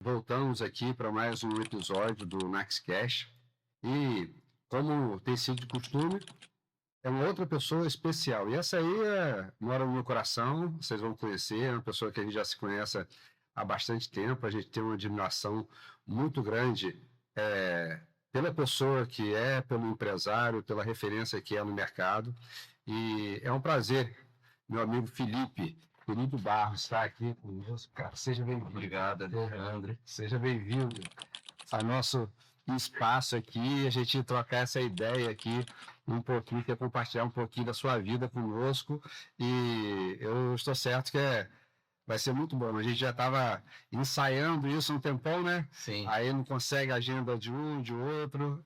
Voltamos aqui para mais um episódio do Naxcast e, como tem sido de costume, é uma outra pessoa especial. E essa aí mora no meu coração, vocês vão conhecer, é uma pessoa que a gente já se conhece há bastante tempo, a gente tem uma admiração muito grande pela pessoa que é, pelo empresário, pela referência que é no mercado. E é um prazer, meu amigo Felipe Barros, está aqui conosco, cara. Seja bem-vindo. Obrigado, Alexandre. Seja bem-vindo ao nosso espaço aqui, a gente trocar essa ideia aqui um pouquinho, quer compartilhar um pouquinho da sua vida conosco, e eu estou certo que vai ser muito bom. A gente já estava ensaiando isso há um tempão, né? Sim. Aí não consegue a agenda de um, de outro,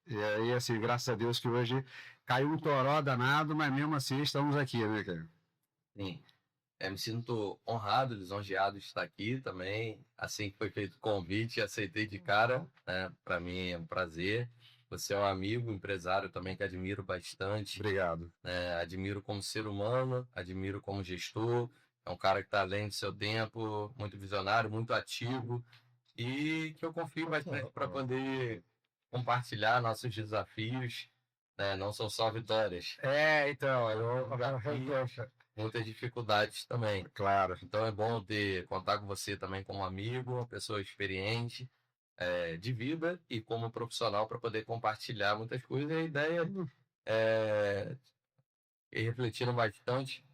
e aí, assim, graças a Deus que hoje caiu um toró danado, mas mesmo assim estamos aqui, né, cara? Sim. Me sinto honrado, lisonjeado de estar aqui também. Assim que foi feito o convite, aceitei de cara, né? Para mim é um prazer. Você é um amigo, empresário também que admiro bastante. Obrigado. Admiro como ser humano, admiro como gestor. É um cara que está além do seu tempo, muito visionário, muito ativo e que eu confio bastante para poder compartilhar nossos desafios, né? Não são só vitórias. Então, Muitas dificuldades também. claro. Então é bom contar com você também como amigo, uma pessoa experiente, de vida e como profissional para poder compartilhar muitas coisas. E a ideia é ir refletindo bastante.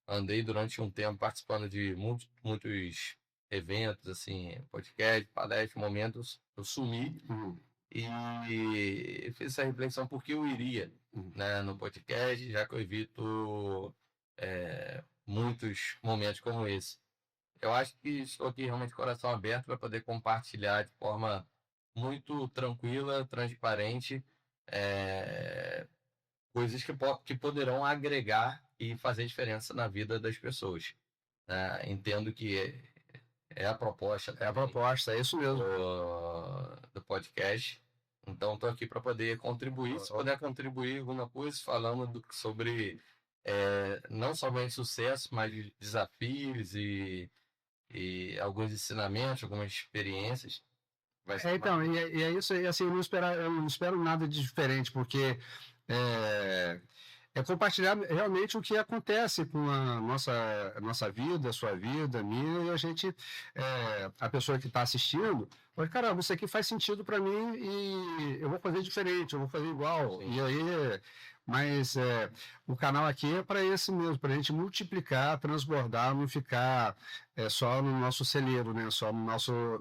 Andei durante um tempo participando de muitos eventos, assim, podcast, palestras, momentos. Eu sumi e fiz essa reflexão porque eu iria, né, no podcast, já que eu evito muitos momentos como esse. Eu acho que estou aqui realmente de coração aberto para poder compartilhar de forma muito tranquila, transparente, coisas que poderão agregar e fazer diferença na vida das pessoas, né? Entendo que é a proposta. É a proposta, é isso mesmo. Do podcast. Então, estou aqui para poder contribuir. Se puder contribuir alguma coisa, falando sobre não somente sucesso, mas desafios e alguns ensinamentos, algumas experiências. Então, e é isso aí, assim, eu não espero nada de diferente, porque é compartilhar realmente o que acontece com a nossa vida, a sua vida, a minha, e a gente, a pessoa que está assistindo, fala, caramba, isso aqui faz sentido para mim e eu vou fazer diferente, eu vou fazer igual. Sim. E aí, mas o canal aqui é para esse mesmo, para a gente multiplicar, transbordar, não ficar só no nosso celeiro, né? Só no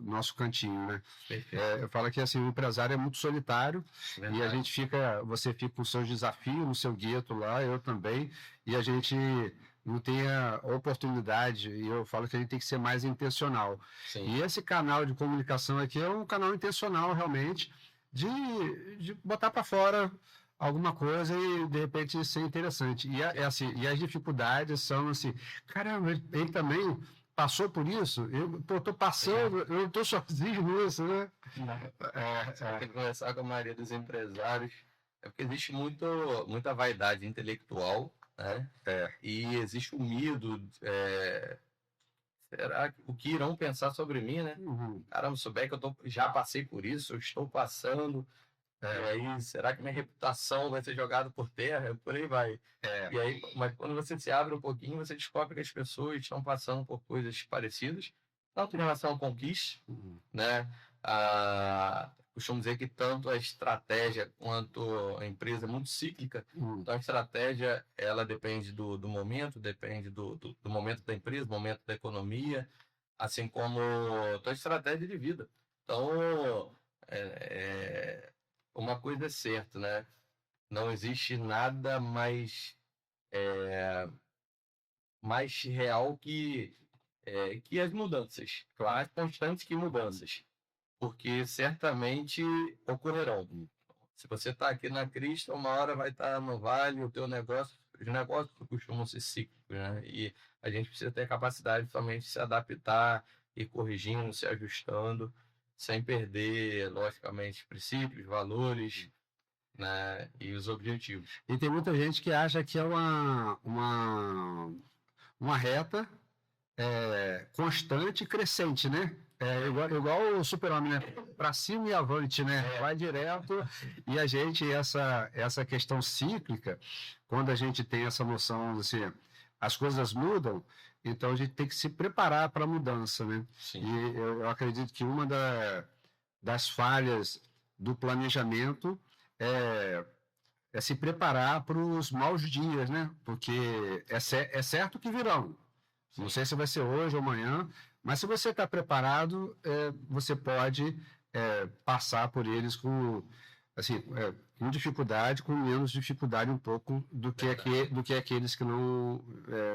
nosso cantinho, né? Eu falo que assim, o empresário é muito solitário. Verdade. E a gente você fica com os seus desafios, no seu gueto lá, eu também, e a gente não tem a oportunidade, e eu falo que a gente tem que ser mais intencional. Sim. E esse canal de comunicação aqui é um canal intencional, realmente, de botar para fora alguma coisa e, de repente, ser interessante. Assim, e as dificuldades são assim, caramba, ele também passou por isso? Eu estou passando, eu não estou sozinho nisso, né? Tem que conversar com a maioria dos empresários. É porque existe muita vaidade intelectual, né? E existe o medo. Será o que irão pensar sobre mim, né? Caramba, souber que já passei por isso, eu estou passando. E aí, será que minha reputação vai ser jogada por terra? Por aí vai. E aí, mas quando você se abre um pouquinho, você descobre que as pessoas estão passando por coisas parecidas, tanto em relação à conquista, né? Costumo dizer que tanto a estratégia quanto a empresa é muito cíclica. Então, a estratégia, ela depende do momento, depende do momento da empresa, do momento da economia, assim como a estratégia de vida. Então, uma coisa é certa, né? Não existe nada mais real que as mudanças, mais constantes que mudanças, porque certamente ocorrerão. Se você está aqui na crista, uma hora vai estar no vale, os negócios costumam ser cíclicos, né? E a gente precisa ter a capacidade somente de se adaptar, ir corrigindo, se ajustando, sem perder, logicamente, princípios, valores, né? E os objetivos. E tem muita gente que acha que é uma reta constante e crescente, né? igual o Super-Homem, né? Para cima e avante, né? Vai direto. E a gente, essa questão cíclica, quando a gente tem essa noção, assim, as coisas mudam, então a gente tem que se preparar para a mudança, né? Sim. E eu acredito que uma das falhas do planejamento é se preparar para os maus dias, né? Porque é certo que virão. Não sei se vai ser hoje ou amanhã, mas se você está preparado, você pode passar por eles com, assim, com dificuldade, com menos dificuldade um pouco do que aqueles que não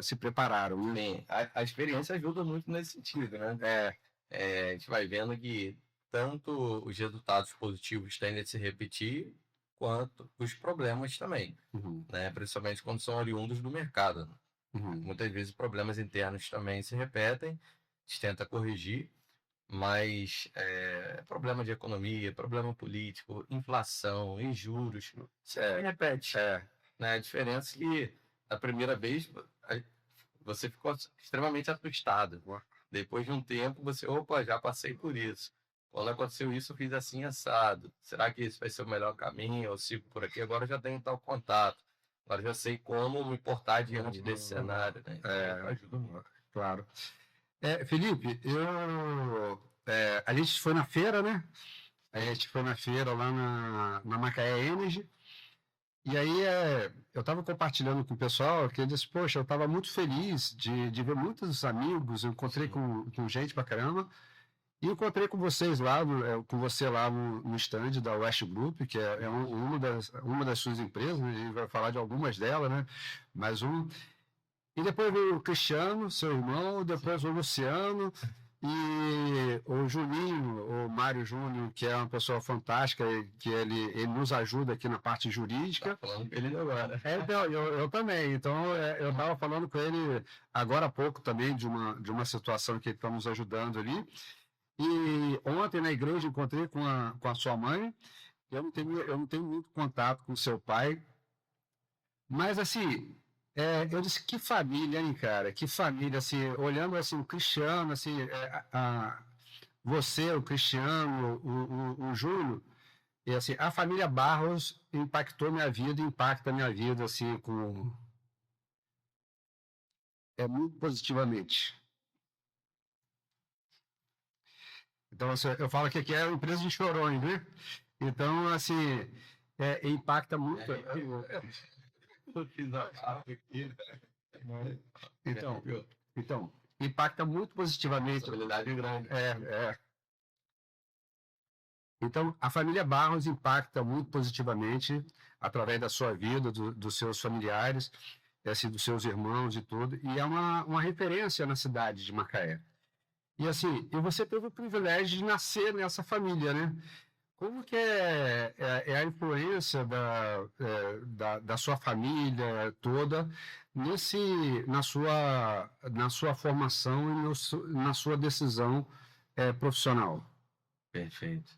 se prepararam. Né? Sim, a experiência ajuda muito nesse sentido, né? A gente vai vendo que tanto os resultados positivos tendem a se repetir, quanto os problemas também, né? Principalmente quando são oriundos do mercado. Muitas vezes problemas internos também se repetem, a gente tenta corrigir, mas problema de economia, problema político, inflação, em juros, se repete. Né? A diferença é que a primeira vez você ficou extremamente assustado. Depois de um tempo, você, já passei por isso. Quando aconteceu isso, eu fiz assim, assado. Será que esse vai ser o melhor caminho? Eu sigo por aqui, agora eu já tenho tal contato. Agora já sei como me portar diante desse cenário, né? Então, ajuda muito. Claro. Felipe, a gente foi na feira, né? A gente foi na feira lá na Macaé Energy. E aí eu estava compartilhando com o pessoal que eu disse, poxa, eu estava muito feliz de ver muitos amigos, eu encontrei com gente pra caramba. E encontrei com vocês lá, com você lá no stand da West Group, que é uma das suas empresas, né? A gente vai falar de algumas delas, né? Mais um. E depois veio o Cristiano, seu irmão, depois o Luciano e o Juninho, o Mário Júnior, que é uma pessoa fantástica, que ele nos ajuda aqui na parte jurídica. Tá falando com ele agora. Eu também. Então, eu estava falando com ele agora há pouco também de uma situação que ele está nos ajudando ali. E ontem na igreja encontrei com a sua mãe. Eu não tenho muito contato com seu pai, mas assim, eu disse que família, hein, cara? Que família, assim, olhando assim o Cristiano, assim, você, o Cristiano, o Júlio, e assim, a família Barros impactou minha vida, impacta minha vida, assim, muito positivamente. Então, assim, eu falo que aqui é uma empresa de chorões, né? Então, assim, impacta muito. Então, impacta muito positivamente. Grande. Então, a família Barros impacta muito positivamente através da sua vida, dos seus familiares, assim, dos seus irmãos e tudo, e é uma referência na cidade de Macaé. E assim, você teve o privilégio de nascer nessa família, né? Como que é a influência da sua família toda na sua formação e na sua decisão profissional? Perfeito.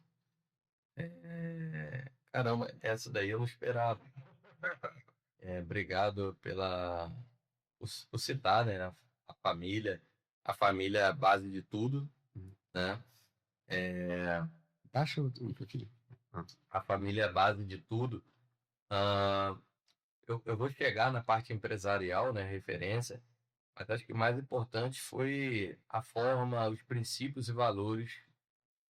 Caramba, essa daí eu não esperava. Obrigado por citar, né, a família é a base de tudo, né? Baixa um pouquinho. A família é a base de tudo. Eu vou chegar na parte empresarial, né, referência, mas acho que o mais importante foi a forma, os princípios e valores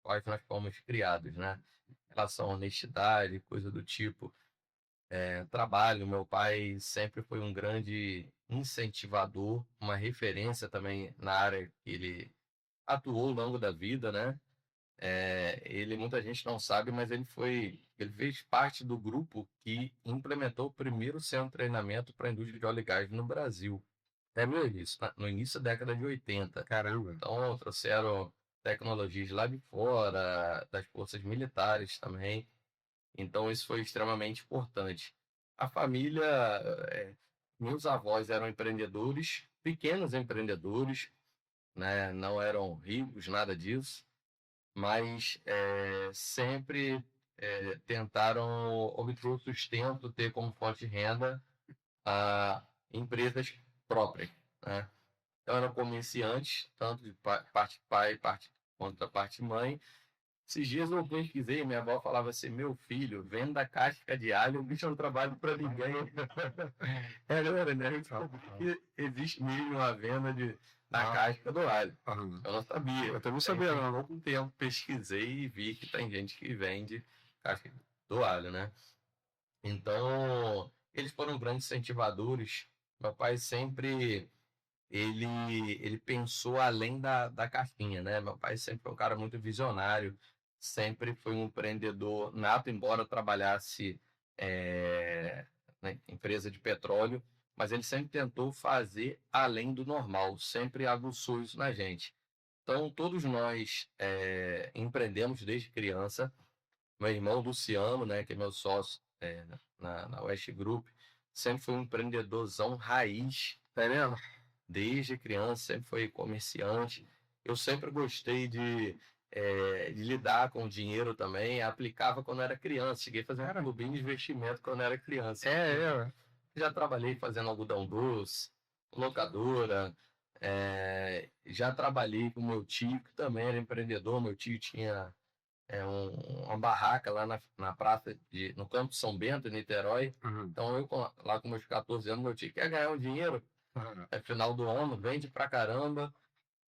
quais nós fomos criados, né? Em relação à honestidade, coisa do tipo. Trabalho, meu pai sempre foi um grande incentivador, uma referência também na área que ele atuou ao longo da vida, né? Muita gente não sabe, mas ele fez parte do grupo que implementou o primeiro centro de treinamento para a indústria de óleo e gás no Brasil. Até no início da década de 80. Caramba. Então, trouxeram tecnologias lá de fora, das forças militares também. Então, isso foi extremamente importante. A família, meus avós eram empreendedores, pequenos empreendedores, né? Não eram ricos, nada disso, mas sempre tentaram obter o sustento, ter como fonte de renda empresas próprias, né? Então, eram comerciantes, tanto de parte pai, parte contraparte mãe. Esses dias eu pesquisei, minha avó falava assim, meu filho, venda casca de alho, o bicho não trabalha para ninguém. Era, né? Existe mesmo uma venda da casca do alho. Eu não sabia. Eu também sabia, não. Há pouco tempo pesquisei e vi que tem gente que vende casca do alho, né? Então, eles foram grandes incentivadores. Meu pai sempre... Ele pensou além da caixinha, né? Meu pai sempre foi um cara muito visionário, sempre foi um empreendedor nato, embora trabalhasse na empresa de petróleo, mas ele sempre tentou fazer além do normal, sempre aguçou isso na gente. Então, todos nós empreendemos desde criança. Meu irmão Luciano, né, que é meu sócio na West Group, sempre foi um empreendedorzão raiz, tá vendo? Desde criança, sempre foi comerciante. Eu sempre gostei de lidar com dinheiro também. Aplicava quando era criança. Cheguei a fazer um clubinho de investimento quando era criança. Já trabalhei fazendo algodão doce, locadora. Já trabalhei com meu tio, que também era empreendedor. Meu tio tinha uma barraca lá na praça, no Campo São Bento, em Niterói. Então, eu lá com meus 14 anos, meu tio quer ganhar um dinheiro. Final do ano, vende pra caramba.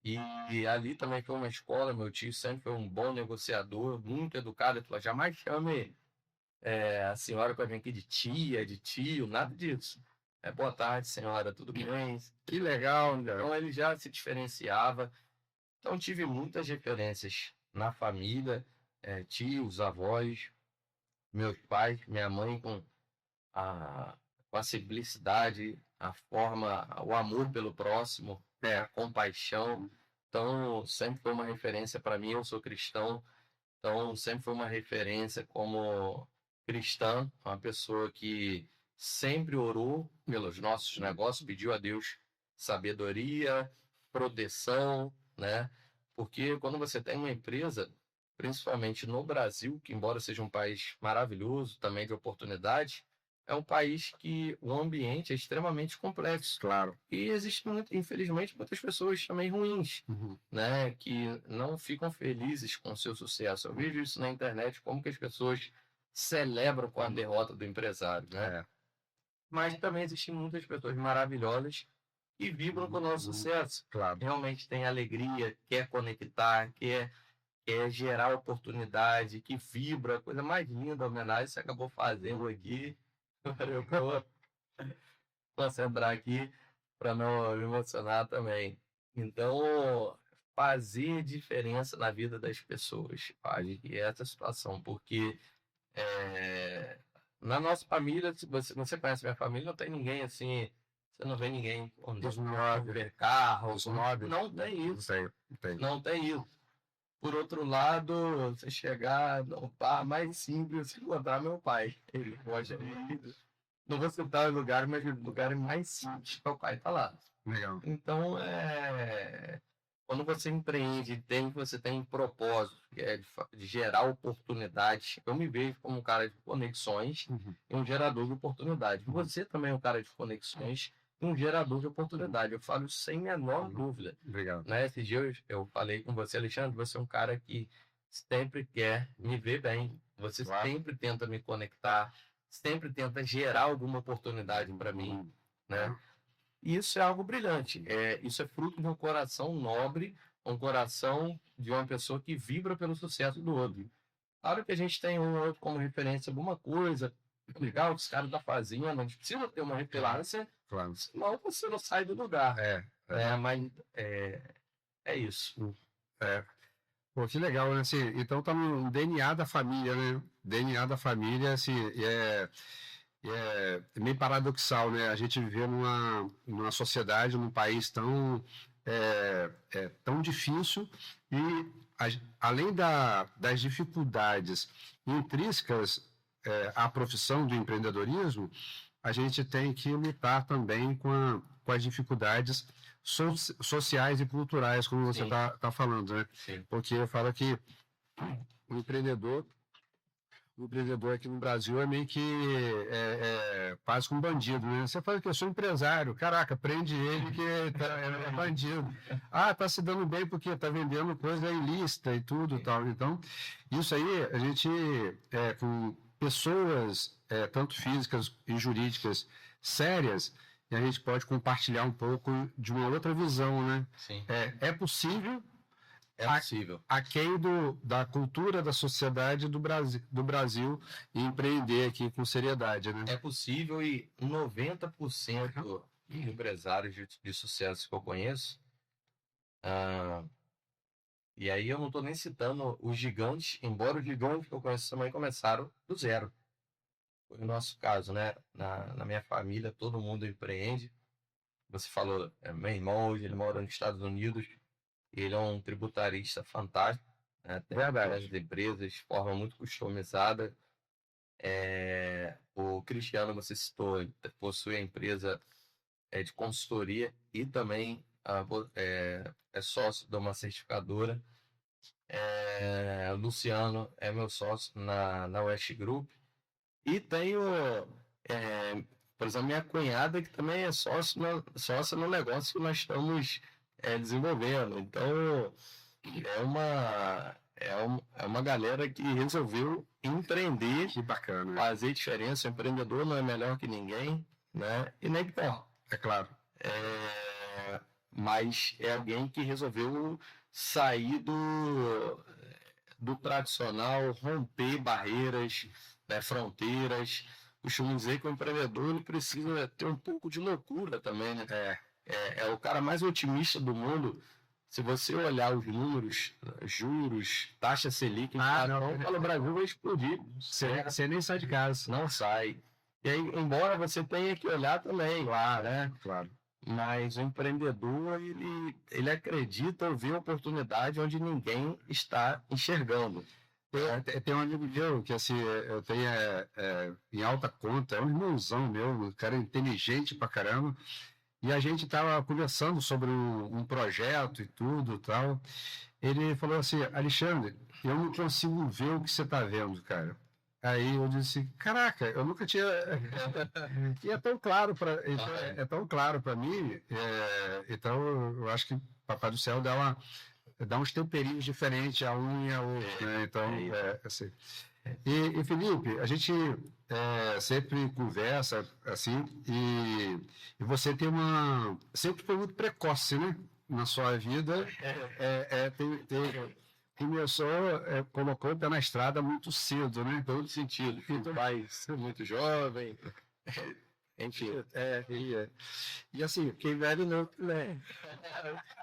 E ali também foi uma escola. Meu tio sempre foi um bom negociador, muito educado. Ele falou, jamais chame a senhora para vir aqui de tia, de tio, nada disso. Boa tarde, senhora, tudo bem? Que legal, né? Então ele já se diferenciava. Então tive muitas referências na família, tios, avós, meus pais, minha mãe com a simplicidade, a forma, o amor pelo próximo, a compaixão. Então, sempre foi uma referência para mim. Eu sou cristão, então sempre foi uma referência como cristã, uma pessoa que sempre orou pelos nossos negócios, pediu a Deus sabedoria, proteção, né? Porque quando você tem uma empresa, principalmente no Brasil, que embora seja um país maravilhoso, também de oportunidade, é um país que o ambiente é extremamente complexo. Claro. E existem, infelizmente, muitas pessoas também ruins, né? Que não ficam felizes com o seu sucesso. Eu vejo isso na internet, como que as pessoas celebram com a derrota do empresário, né? Mas também existem muitas pessoas maravilhosas que vibram com o nosso sucesso. Claro. Realmente tem alegria, quer conectar, quer gerar oportunidade, que vibra. A coisa mais linda, a homenagem que você acabou fazendo aqui. Eu vou concentrar aqui para não me emocionar também. Então, fazer diferença na vida das pessoas, acho que é essa situação, porque na nossa família, se você conhece minha família, não tem ninguém assim, você não vê ninguém ver carro, não tem isso. Não tem isso. Por outro lado, você chegar no bar mais simples, encontrar meu pai. Ele gosta de... Não vou citar o lugar, mas o lugar mais simples, meu pai tá lá. Legal. Então, quando você empreende, você tem um propósito, que é de gerar oportunidades. Eu me vejo como um cara de conexões e um gerador de oportunidades. Você também é um cara de conexões e um gerador de oportunidade. Eu falo sem menor dúvida. Obrigado. Né? Esse dia eu falei com você, Alexandre, você é um cara que sempre quer me ver bem. Você sempre tenta me conectar, sempre tenta gerar alguma oportunidade para mim, né? E isso é algo brilhante. Isso é fruto de um coração nobre, um coração de uma pessoa que vibra pelo sucesso do outro. Claro que a gente tem um outro como referência alguma coisa legal que os caras estão fazendo, a gente precisa ter uma referência, claro. Senão você não sai do lugar. Mas é isso. Pô, que legal, né? Assim, então tá no DNA da família, né? DNA da família, assim, é meio paradoxal, né? A gente viver numa sociedade, num país tão difícil e além das dificuldades intrínsecas à profissão do empreendedorismo, a gente tem que lutar também com as dificuldades sociais e culturais, como você está falando, né? Sim. Porque eu falo que o o empreendedor aqui no Brasil é meio que quase como um bandido, né? Você fala que eu sou empresário, caraca, prende ele que é bandido. Ah, tá se dando bem porque tá vendendo coisa ilícita e tudo e tal. Então, isso aí, a gente, com pessoas, tanto físicas e jurídicas sérias, e a gente pode compartilhar um pouco de uma outra visão, né? Sim. É possível... É possível. Aquém da cultura da sociedade do Brasil e empreender aqui com seriedade, né? É possível e 90% de empresários de sucesso que eu conheço, e aí eu não estou nem citando os gigantes, embora os gigantes que eu conheço também começaram do zero. Foi o nosso caso, né? Na minha família, todo mundo empreende. Você falou, meu irmão hoje ele mora nos Estados Unidos. Ele é um tributarista fantástico, né? Tem várias empresas de forma muito customizada. O Cristiano, você citou, possui a empresa de consultoria e também é sócio de uma certificadora. O Luciano é meu sócio na West Group. E tenho, por exemplo, minha cunhada que também é sócia no negócio que nós estamos desenvolvendo. Então, é uma galera que resolveu empreender. Que bacana. Fazer diferença. O empreendedor não é melhor que ninguém, né? E nem pior. É claro. Mas é alguém que resolveu sair do tradicional, romper barreiras, né, fronteiras. Costumo dizer que o empreendedor ele precisa ter um pouco de loucura também, né? É o cara mais otimista do mundo. Se você olhar os números, juros, taxa Selic, o Brasil vai explodir. Você nem sai de casa. Não sai. E aí, embora você tenha que olhar também, claro, né? Claro. Mas o empreendedor, ele acredita ou vê oportunidade onde ninguém está enxergando. Tem um amigo meu que, assim, eu tenho em alta conta, é um irmãozão meu, um cara inteligente pra caramba, e a gente tava conversando sobre um projeto e tudo e tal. Ele falou assim, Alexandre, eu não consigo ver o que você tá vendo, cara. Aí eu disse, caraca, eu nunca tinha... E é tão claro para mim, então eu acho que Papai do Céu dá uns temperinhos diferentes a um e a outro, né? Então, assim. E Felipe, a gente sempre conversa assim, e você sempre foi muito precoce, né? Na sua vida, colocou o pé na estrada muito cedo, né? Em todo sentido. Então, vai ser muito jovem. Enfim. E assim, quem velho não, né?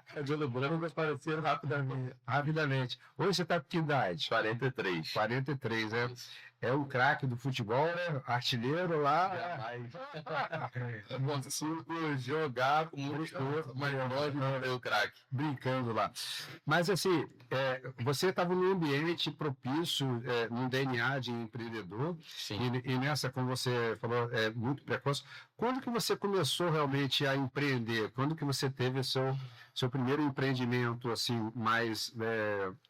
Cabelo branco vai aparecer rapidamente. Hoje você está com que idade? 43. 43, é um craque do futebol, né? Artilheiro lá. Consigo jogar com muito mas não é o craque. Brincando lá. Mas assim, você estava num ambiente propício, num DNA de empreendedor. Sim. E nessa, como você falou, é muito precoce. Quando que você começou realmente a empreender? Quando que você teve seu primeiro empreendimento assim mais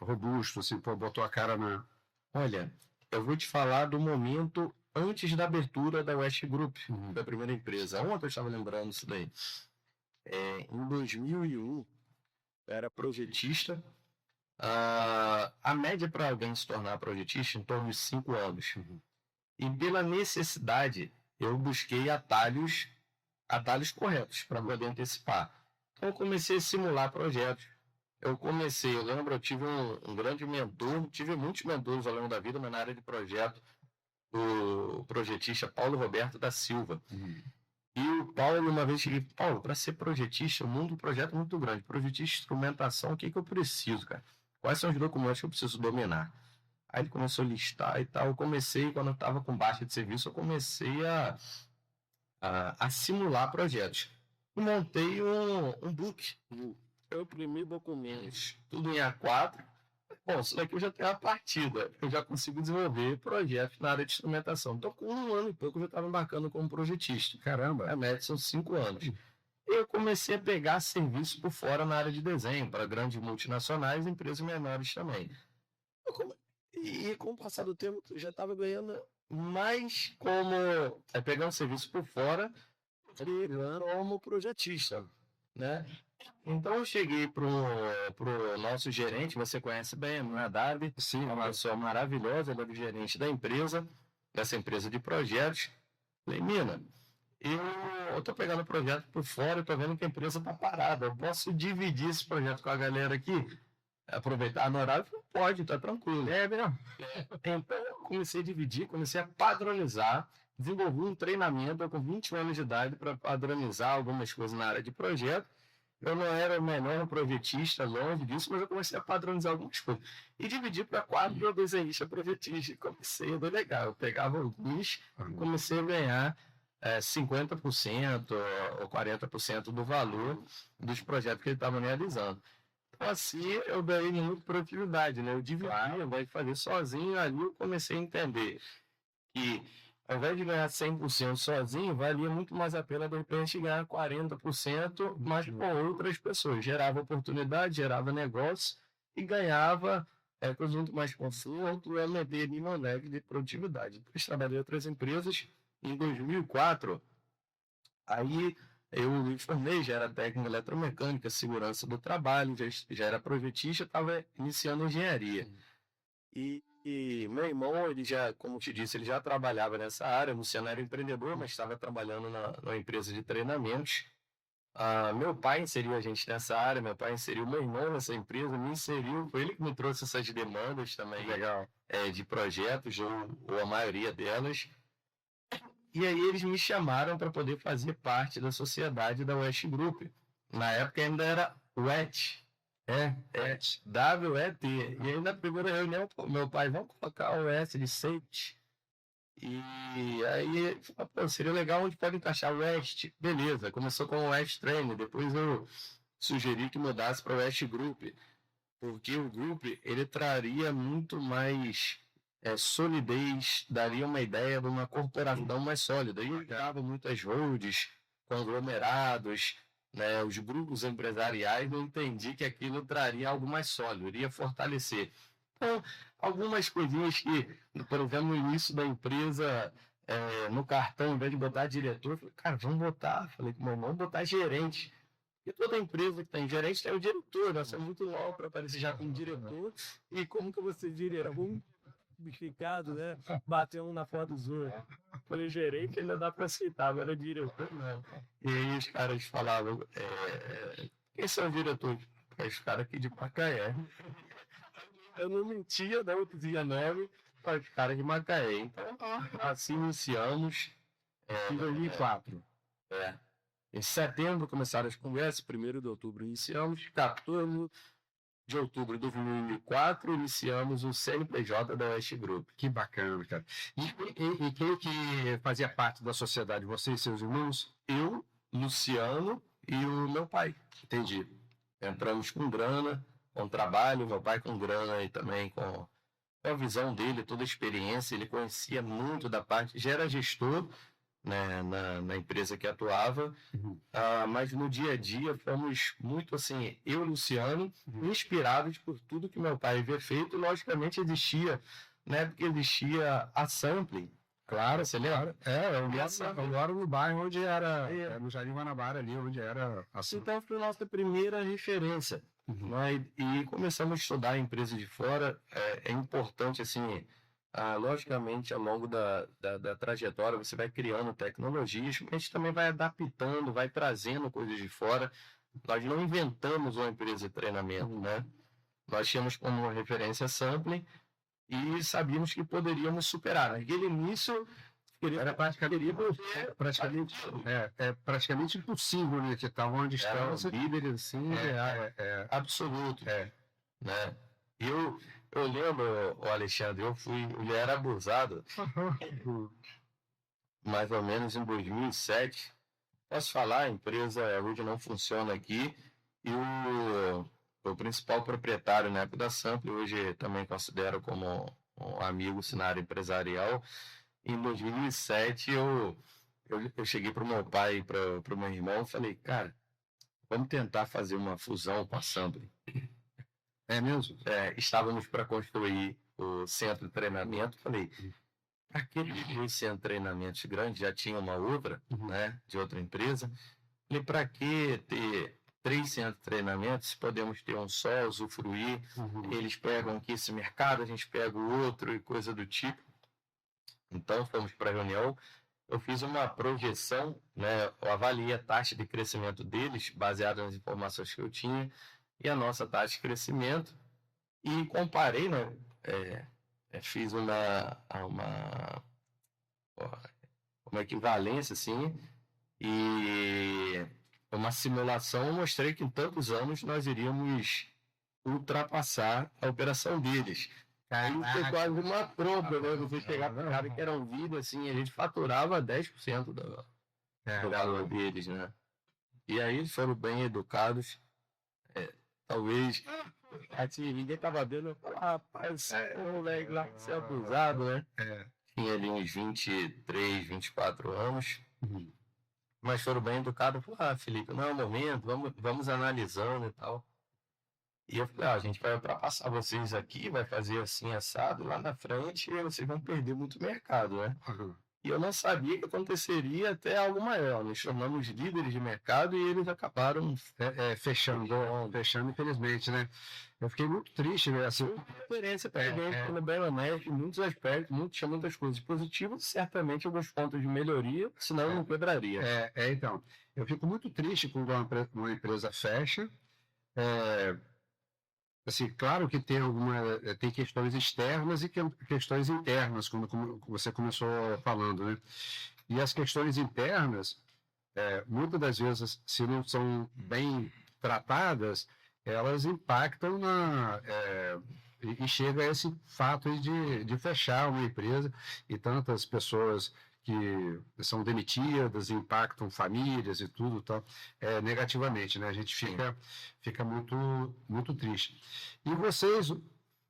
robusto, assim, botou a cara na... Olha, eu vou te falar do momento antes da abertura da West Group, da primeira empresa. Ontem eu estava lembrando isso daí. Em 2001, eu era projetista. A média para alguém se tornar projetista em torno de 5 anos. E pela necessidade, eu busquei atalhos corretos para poder antecipar. Então eu comecei a simular projetos. Eu lembro, eu tive um grande mentor, tive muitos mentores ao longo da vida, mas na área de projeto, o projetista Paulo Roberto da Silva. E o Paulo, uma vez cheguei, Paulo, para ser projetista, o mundo do projeto é muito grande. Projetista, instrumentação, o que eu preciso, cara? Quais são os documentos que eu preciso dominar? Aí ele começou a listar e tal. Eu comecei, quando eu estava com baixa de serviço, eu comecei a simular projetos. E montei um book. Eu imprimi documentos, tudo em A4. Bom, isso daqui eu já tenho a partida. Eu já consigo desenvolver projetos na área de instrumentação. Então, com 1 ano e pouco, eu já estava embarcando como projetista. Caramba! A média são 5 anos. E eu comecei a pegar serviço por fora na área de desenho, para grandes multinacionais e empresas menores também. E com o passar do tempo, eu já estava ganhando mais como pegando serviço por fora e como projetista, né? Então eu cheguei pro nosso gerente, você conhece bem, não é Darby? Sim, é uma pessoa maravilhosa, ele é o gerente da empresa, dessa empresa de projetos. Falei, Mina, eu tô pegando o projeto por fora, eu tô vendo que a empresa tá parada. Eu posso dividir esse projeto com a galera aqui? Aproveitar no horário? Pode, tá tranquilo. É mesmo? Então eu comecei a dividir, comecei a padronizar, desenvolvi um treinamento eu com 20 anos de idade para padronizar algumas coisas na área de projeto. Eu não era o melhor projetista, longe disso, mas eu comecei a padronizar algumas coisas. E dividi para 4 desenhistas projetistas. Comecei a delegar. Eu pegava alguns e comecei a ganhar 50% ou 40% do valor dos projetos que ele estava realizando. Então, assim, eu ganhei muito produtividade, né? Eu dividi, ao invés de fazer sozinho, ali eu comecei a entender que, ao invés de ganhar 100% sozinho, valia muito mais a pena, de repente, ganhar 40%, mas com outras pessoas. Gerava oportunidade, gerava negócio e ganhava com muito mais conforto e aumentei nível leve de produtividade. Depois trabalhei em outras empresas. Em 2004, aí eu me formei, já era técnico em eletromecânica, segurança do trabalho, já era projetista, estava iniciando engenharia. E meu irmão, ele já, como te disse, ele já trabalhava nessa área. O Luciano era empreendedor, mas estava trabalhando numa empresa de treinamentos. Meu pai inseriu a gente nessa área, meu pai inseriu meu irmão nessa empresa, me inseriu, foi ele que me trouxe essas demandas também. Legal. De projetos, ou a maioria delas. E aí eles me chamaram para poder fazer parte da sociedade da West Group. Na época ainda era WET. WET. E aí na primeira reunião, meu pai, vamos colocar o S de Safety. E aí, pô, seria legal onde pode encaixar o West. Beleza, começou com o West Training, depois eu sugeri que mudasse para o West Group. Porque o Group, ele traria muito mais solidez, daria uma ideia de uma corporação mais sólida. E dava muitas roads, conglomerados, né, os grupos empresariais, eu entendi que aquilo traria algo mais sólido, iria fortalecer. Então, algumas coisinhas que, por exemplo, no início da empresa, no cartão, em vez de botar diretor, eu falei, cara, vamos botar, falei com o meu irmão, vamos botar gerente. E toda empresa que tem gerente tem o diretor, nós somos muito logo para aparecer já com diretor. E como que você diria? Era um bificado, né? Bater um na foto dos outros. Falei, gerente ainda dá para aceitar, agora diretor não. E aí os caras falavam, quem são os diretores? Os caras aqui de Macaé. Eu não mentia, não, eu dizia nome para os caras de Macaé. Então, assim iniciamos. Em 2004. Em setembro começaram as conversas, 1º de outubro iniciamos, 14 de outubro de 2004 iniciamos o CNPJ da West Group. Que bacana, cara. E quem que fazia parte da sociedade? Você e seus irmãos? Eu, Luciano e o meu pai. Entendi. Entramos com grana, com trabalho, meu pai com grana e também com a visão dele, toda a experiência, ele conhecia muito da parte, já era gestor, né, na empresa que atuava, mas no dia a dia fomos muito assim, eu e Luciano, inspirados por tudo que meu pai havia feito, e logicamente existia, né, porque existia a Sampling. Claro, você lembra? Eu moro no bairro onde era, no Jardim Guanabara ali, onde era assim. Então foi a nossa primeira referência. Né? E começamos a estudar a empresa de fora, é importante assim, logicamente, ao longo da trajetória, você vai criando tecnologias, mas a gente também vai adaptando, vai trazendo coisas de fora. Nós não inventamos uma empresa de treinamento, né? Nós tínhamos como referência a Sampling e sabíamos que poderíamos superar. Naquele início, era praticamente impossível, né? Que estava onde estamos, líderes assim, absoluto. Né? Eu lembro, Alexandre, eu era abusado mais ou menos em 2007. Posso falar, a empresa hoje não funciona aqui e o principal proprietário na época da Sampling, hoje também considero como um amigo na área empresarial. Em 2007 eu cheguei para o meu pai e para o meu irmão e falei, cara, vamos tentar fazer uma fusão com a Sampling. É mesmo? Estávamos para construir o centro de treinamento, falei, aqueles 2 centros de treinamentos grandes, já tinha uma outra, né, de outra empresa, falei, para que ter 3 centros de treinamento, se podemos ter um só, usufruir, eles pegam aqui esse mercado, a gente pega o outro e coisa do tipo. Então, fomos para a reunião, eu fiz uma projeção, né, eu avaliei a taxa de crescimento deles, baseada nas informações que eu tinha, e a nossa taxa de crescimento, e comparei, né, fiz uma equivalência, assim, e uma simulação, mostrei que em tantos anos nós iríamos ultrapassar a operação deles. Aí foi quase uma tromba, né? Você chegar para o cara que era um vídeo, assim, a gente faturava 10% do valor deles, né? E aí eles foram bem educados. Talvez, assim, ninguém tava vendo, eu falei, rapaz, o moleque lá, você é abusado, né? Tinha ali uns 23, 24 anos. Mas foram bem educados. Falaram, Felipe, não é o momento, vamos analisando e tal. E eu falei, a gente vai ultrapassar vocês aqui, vai fazer assim, assado, lá na frente, e vocês vão perder muito mercado, né? E eu não sabia que aconteceria até algo maior. Nos chamamos líderes de mercado e eles acabaram fechando, infelizmente, né? Eu fiquei muito triste, né? Assim, experiência para alguém, sendo bem honesto, em muitos aspectos, tinha muitas coisas positivas, certamente alguns pontos de melhoria, senão eu não quebraria. Então, eu fico muito triste quando uma empresa fecha. Assim, claro que tem questões externas e questões internas, como você começou falando, né? E as questões internas, muitas das vezes, se não são bem tratadas, elas impactam e chega a esse fato de fechar uma empresa e tantas pessoas que são demitidas, impactam famílias e tudo, tal, negativamente, né? A gente fica muito, muito triste. E vocês,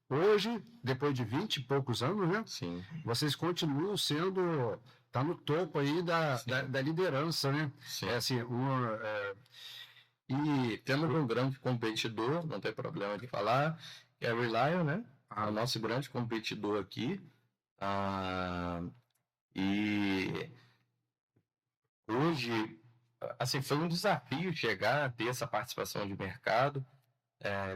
hoje, depois de 20 e poucos anos, né? Sim. Vocês continuam sendo... Está no topo aí da liderança, né? Sim. E temos um grande competidor, não tem problema de falar, que é a Relion, né? O nosso grande competidor aqui. E hoje, assim, foi um desafio chegar a ter essa participação de mercado.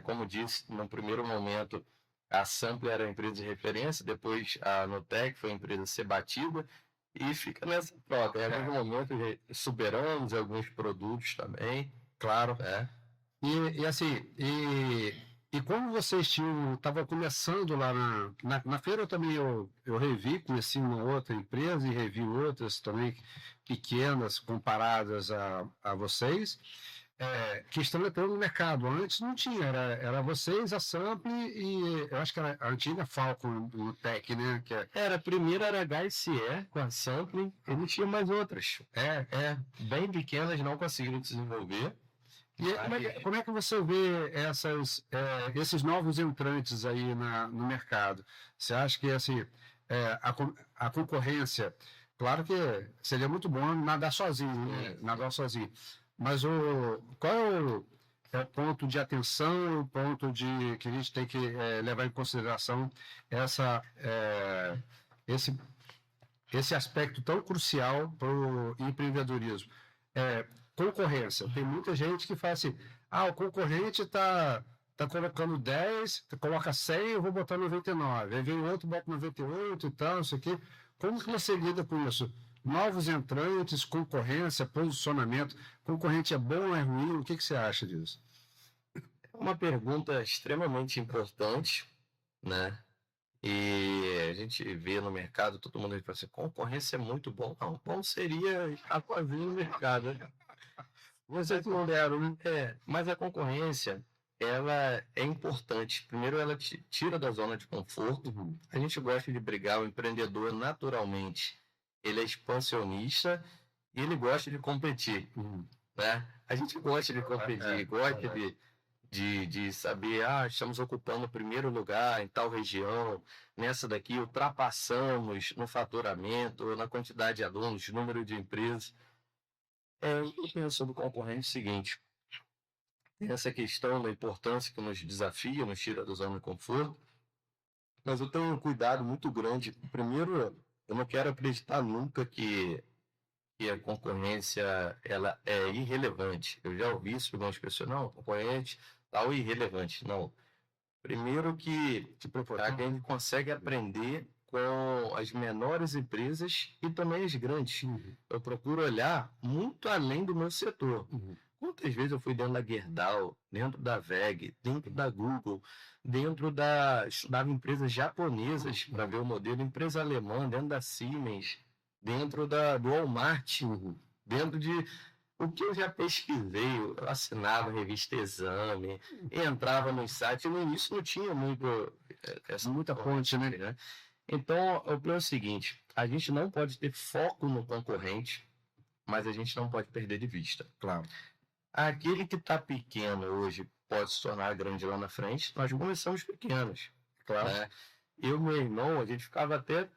Como disse, no primeiro momento, a Sampler era a empresa de referência, depois a Nutec foi a empresa a ser batida, e fica nessa troca. Em alguns momentos superamos alguns produtos também. Claro. E como vocês estavam começando lá na feira, eu também conheci uma outra empresa e revi outras também pequenas comparadas a vocês, que estão entrando no mercado. Antes não tinha, era vocês, a Sample e eu acho que era a antiga Falcon do Tech, né? Primeiro era HSE com a Sample, e não tinha mais outras. Bem pequenas, não conseguiram desenvolver. E como é que você vê esses novos entrantes aí no mercado? Você acha que assim, a concorrência, claro que seria muito bom nadar sozinho, né? Nadar sozinho. Mas qual é o ponto de atenção, o ponto que a gente tem que levar em consideração esse aspecto tão crucial para o empreendedorismo? Concorrência. Tem muita gente que fala assim, o concorrente está colocando 10, coloca 100, eu vou botar 99. Aí vem outro, bota 98 e tal, isso aqui. Como que você lida com isso? Novos entrantes, concorrência, posicionamento. Concorrente é bom, é ruim? O que você acha disso? É uma pergunta extremamente importante, né? E a gente vê no mercado, todo mundo fala assim, concorrência é muito bom. Não, bom seria estar sozinho no mercado, né? Vocês não deram, né? Mas a concorrência, ela é importante. Primeiro, ela te tira da zona de conforto. A gente gosta de brigar, o empreendedor, naturalmente, ele é expansionista e ele gosta de competir, né? A gente gosta de competir, gosta de saber, estamos ocupando o primeiro lugar em tal região, nessa daqui ultrapassamos no faturamento, na quantidade de alunos, número de empresas. Eu penso sobre o concorrente o seguinte, tem essa questão da importância que nos desafia, nos tira da zona de conforto, Mas eu tenho um cuidado muito grande. Primeiro, eu não quero acreditar nunca que a concorrência ela é irrelevante. Eu já ouvi isso de algumas pessoas, não, concorrente tal irrelevante. Não. Primeiro que a gente consegue aprender com as menores empresas e também as grandes. Eu procuro olhar muito além do meu setor. Quantas vezes eu fui dentro da Gerdau, dentro da WEG, dentro da Google, estudava empresas japonesas para ver o modelo, empresa alemã, dentro da Siemens, dentro do Walmart, dentro de... O que eu já pesquisei, eu assinava a revista Exame, entrava no site, no início não tinha muita fonte, né? Então, o plano é o seguinte, a gente não pode ter foco no concorrente, mas a gente não pode perder de vista. Claro. Aquele que está pequeno hoje pode se tornar grande lá na frente, nós começamos pequenos. Claro. Né? Eu e meu irmão, a gente ficava até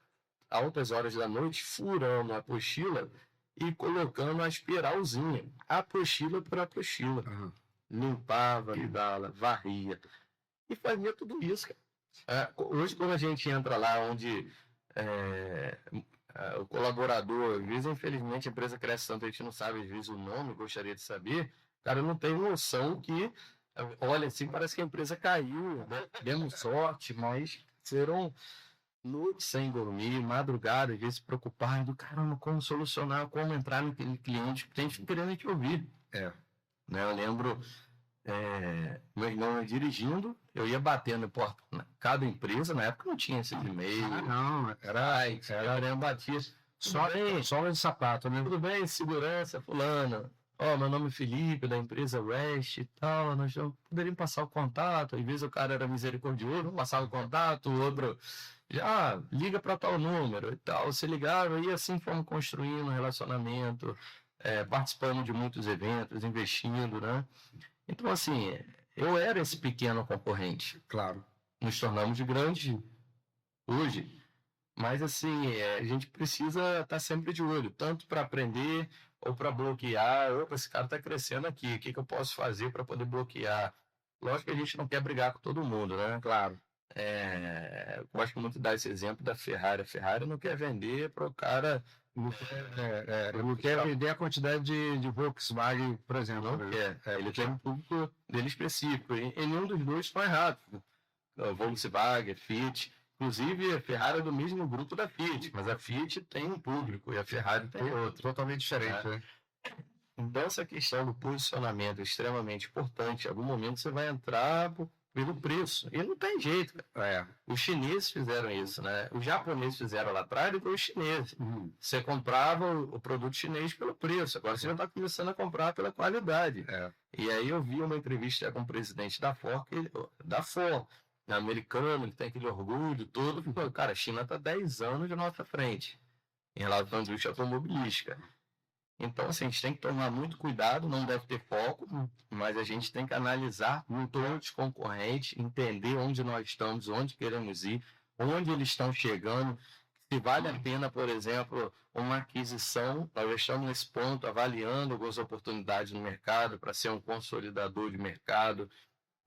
altas horas da noite furando a apostila e colocando a espiralzinha, apostila por apostila. Limpava, varria. E fazia tudo isso, cara. Hoje, quando a gente entra lá onde o colaborador, às vezes, infelizmente, a empresa cresce tanto, a gente não sabe, às vezes, o nome, gostaria de saber, o cara não tem noção que, olha, assim, parece que a empresa caiu, né? Demos sorte, mas foram noites sem dormir, madrugada, às vezes preocupado, caramba, como solucionar, como entrar naquele cliente que tem querendo te ouvir. Né? Eu lembro, meu irmão dirigindo, eu ia batendo em porta, cada empresa, na época não tinha esse e-mail. Não, era batia. Só de sapato, né? Tudo bem, segurança, fulano. Meu nome é Felipe, da empresa West e tal, nós poderíamos passar o contato, às vezes o cara era misericordioso, passava o contato, o outro já liga para tal número e tal, se ligava e assim fomos construindo um relacionamento, participando de muitos eventos, investindo, né? Então, assim, eu era esse pequeno concorrente. Claro. Nos tornamos grandes hoje, mas assim, a gente precisa estar sempre de olho, tanto para aprender ou para bloquear. Esse cara está crescendo aqui, o que eu posso fazer para poder bloquear? Lógico que a gente não quer brigar com todo mundo, né? Claro. Eu gosto muito de dar esse exemplo da Ferrari. A Ferrari não quer vender para o cara... não quer vender a quantidade de Volkswagen, por exemplo. Não quer. Ele tem um público dele específico. E nenhum dos dois estão errados. Volkswagen, Fiat. Inclusive, a Ferrari é do mesmo grupo da Fiat, mas a Fiat tem um público e a Ferrari tem outro. Totalmente diferente, né? Então, essa questão do posicionamento é extremamente importante. Em algum momento você vai entrar pelo preço. E não tem jeito, cara. Os chineses fizeram isso, né? Os japoneses fizeram lá atrás e os chineses. Você comprava o produto chinês pelo preço. Agora você já está começando a comprar pela qualidade. E aí eu vi uma entrevista com o presidente da Ford, americano, ele tem aquele orgulho todo. Falou, cara, a China está 10 anos de nossa frente em relação à indústria automobilística. Então, assim, a gente tem que tomar muito cuidado, não deve ter foco, mas a gente tem que analisar todos os concorrentes, entender onde nós estamos, onde queremos ir, onde eles estão chegando, se vale a pena, por exemplo, uma aquisição. Nós já estamos nesse ponto, avaliando algumas oportunidades no mercado para ser um consolidador de mercado,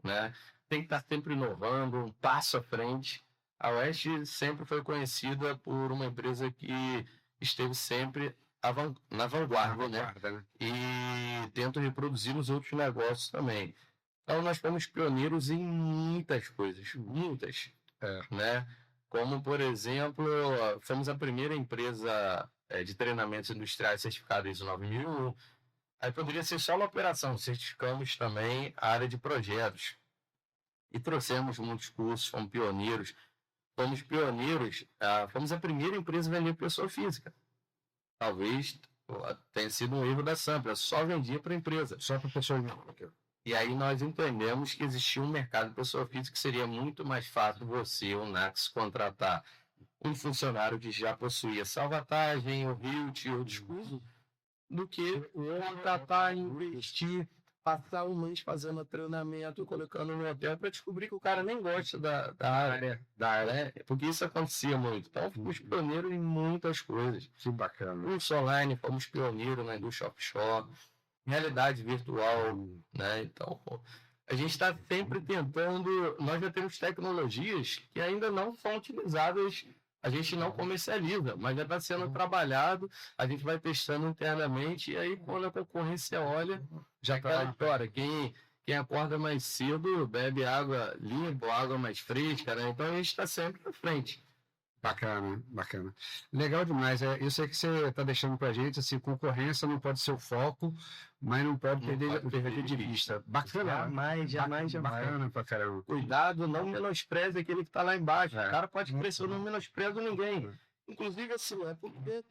né? Tem que estar sempre inovando, um passo à frente. A West sempre foi conhecida por uma empresa que esteve sempre na vanguarda, né? E tenta reproduzir nos outros negócios também. Então, nós fomos pioneiros em muitas coisas, muitas, né? Como, por exemplo, fomos a primeira empresa de treinamentos industriais certificada ISO 9001. Aí poderia ser só uma operação, certificamos também a área de projetos. E trouxemos muitos cursos, fomos pioneiros. Fomos a primeira empresa a vender pessoa física. Talvez tenha sido um erro da Sampra, só vendia para a empresa. Só para pessoa física. E aí nós entendemos que existia um mercado de pessoa física que seria muito mais fácil você, o Nax, contratar um funcionário que já possuía salvatagem, o Hilt e outros cursos, do que contratar, investir, passar um mês fazendo treinamento, colocando no hotel para descobrir que o cara nem gosta da área, né? Porque isso acontecia muito. Então, fomos pioneiros em muitas coisas. Que bacana. Curso online, fomos pioneiros na indústria offshore, realidade virtual, né? Então, a gente está sempre tentando, nós já temos tecnologias que ainda não são utilizadas, a gente não comercializa, mas já está sendo trabalhado, a gente vai testando internamente, e aí quando a concorrência olha, já aquela história, quem acorda mais cedo bebe água limpa, água mais fresca, né? Então a gente está sempre à frente. Bacana, bacana. Legal demais. Isso aí que você está deixando para a gente, assim, concorrência não pode ser o foco, mas não pode perder de vista. Bacana. Jamais. Bacana pra caramba. Cuidado, não menospreze aquele que está lá embaixo. O cara pode crescer, eu não menosprezo ninguém. Inclusive, assim, é porque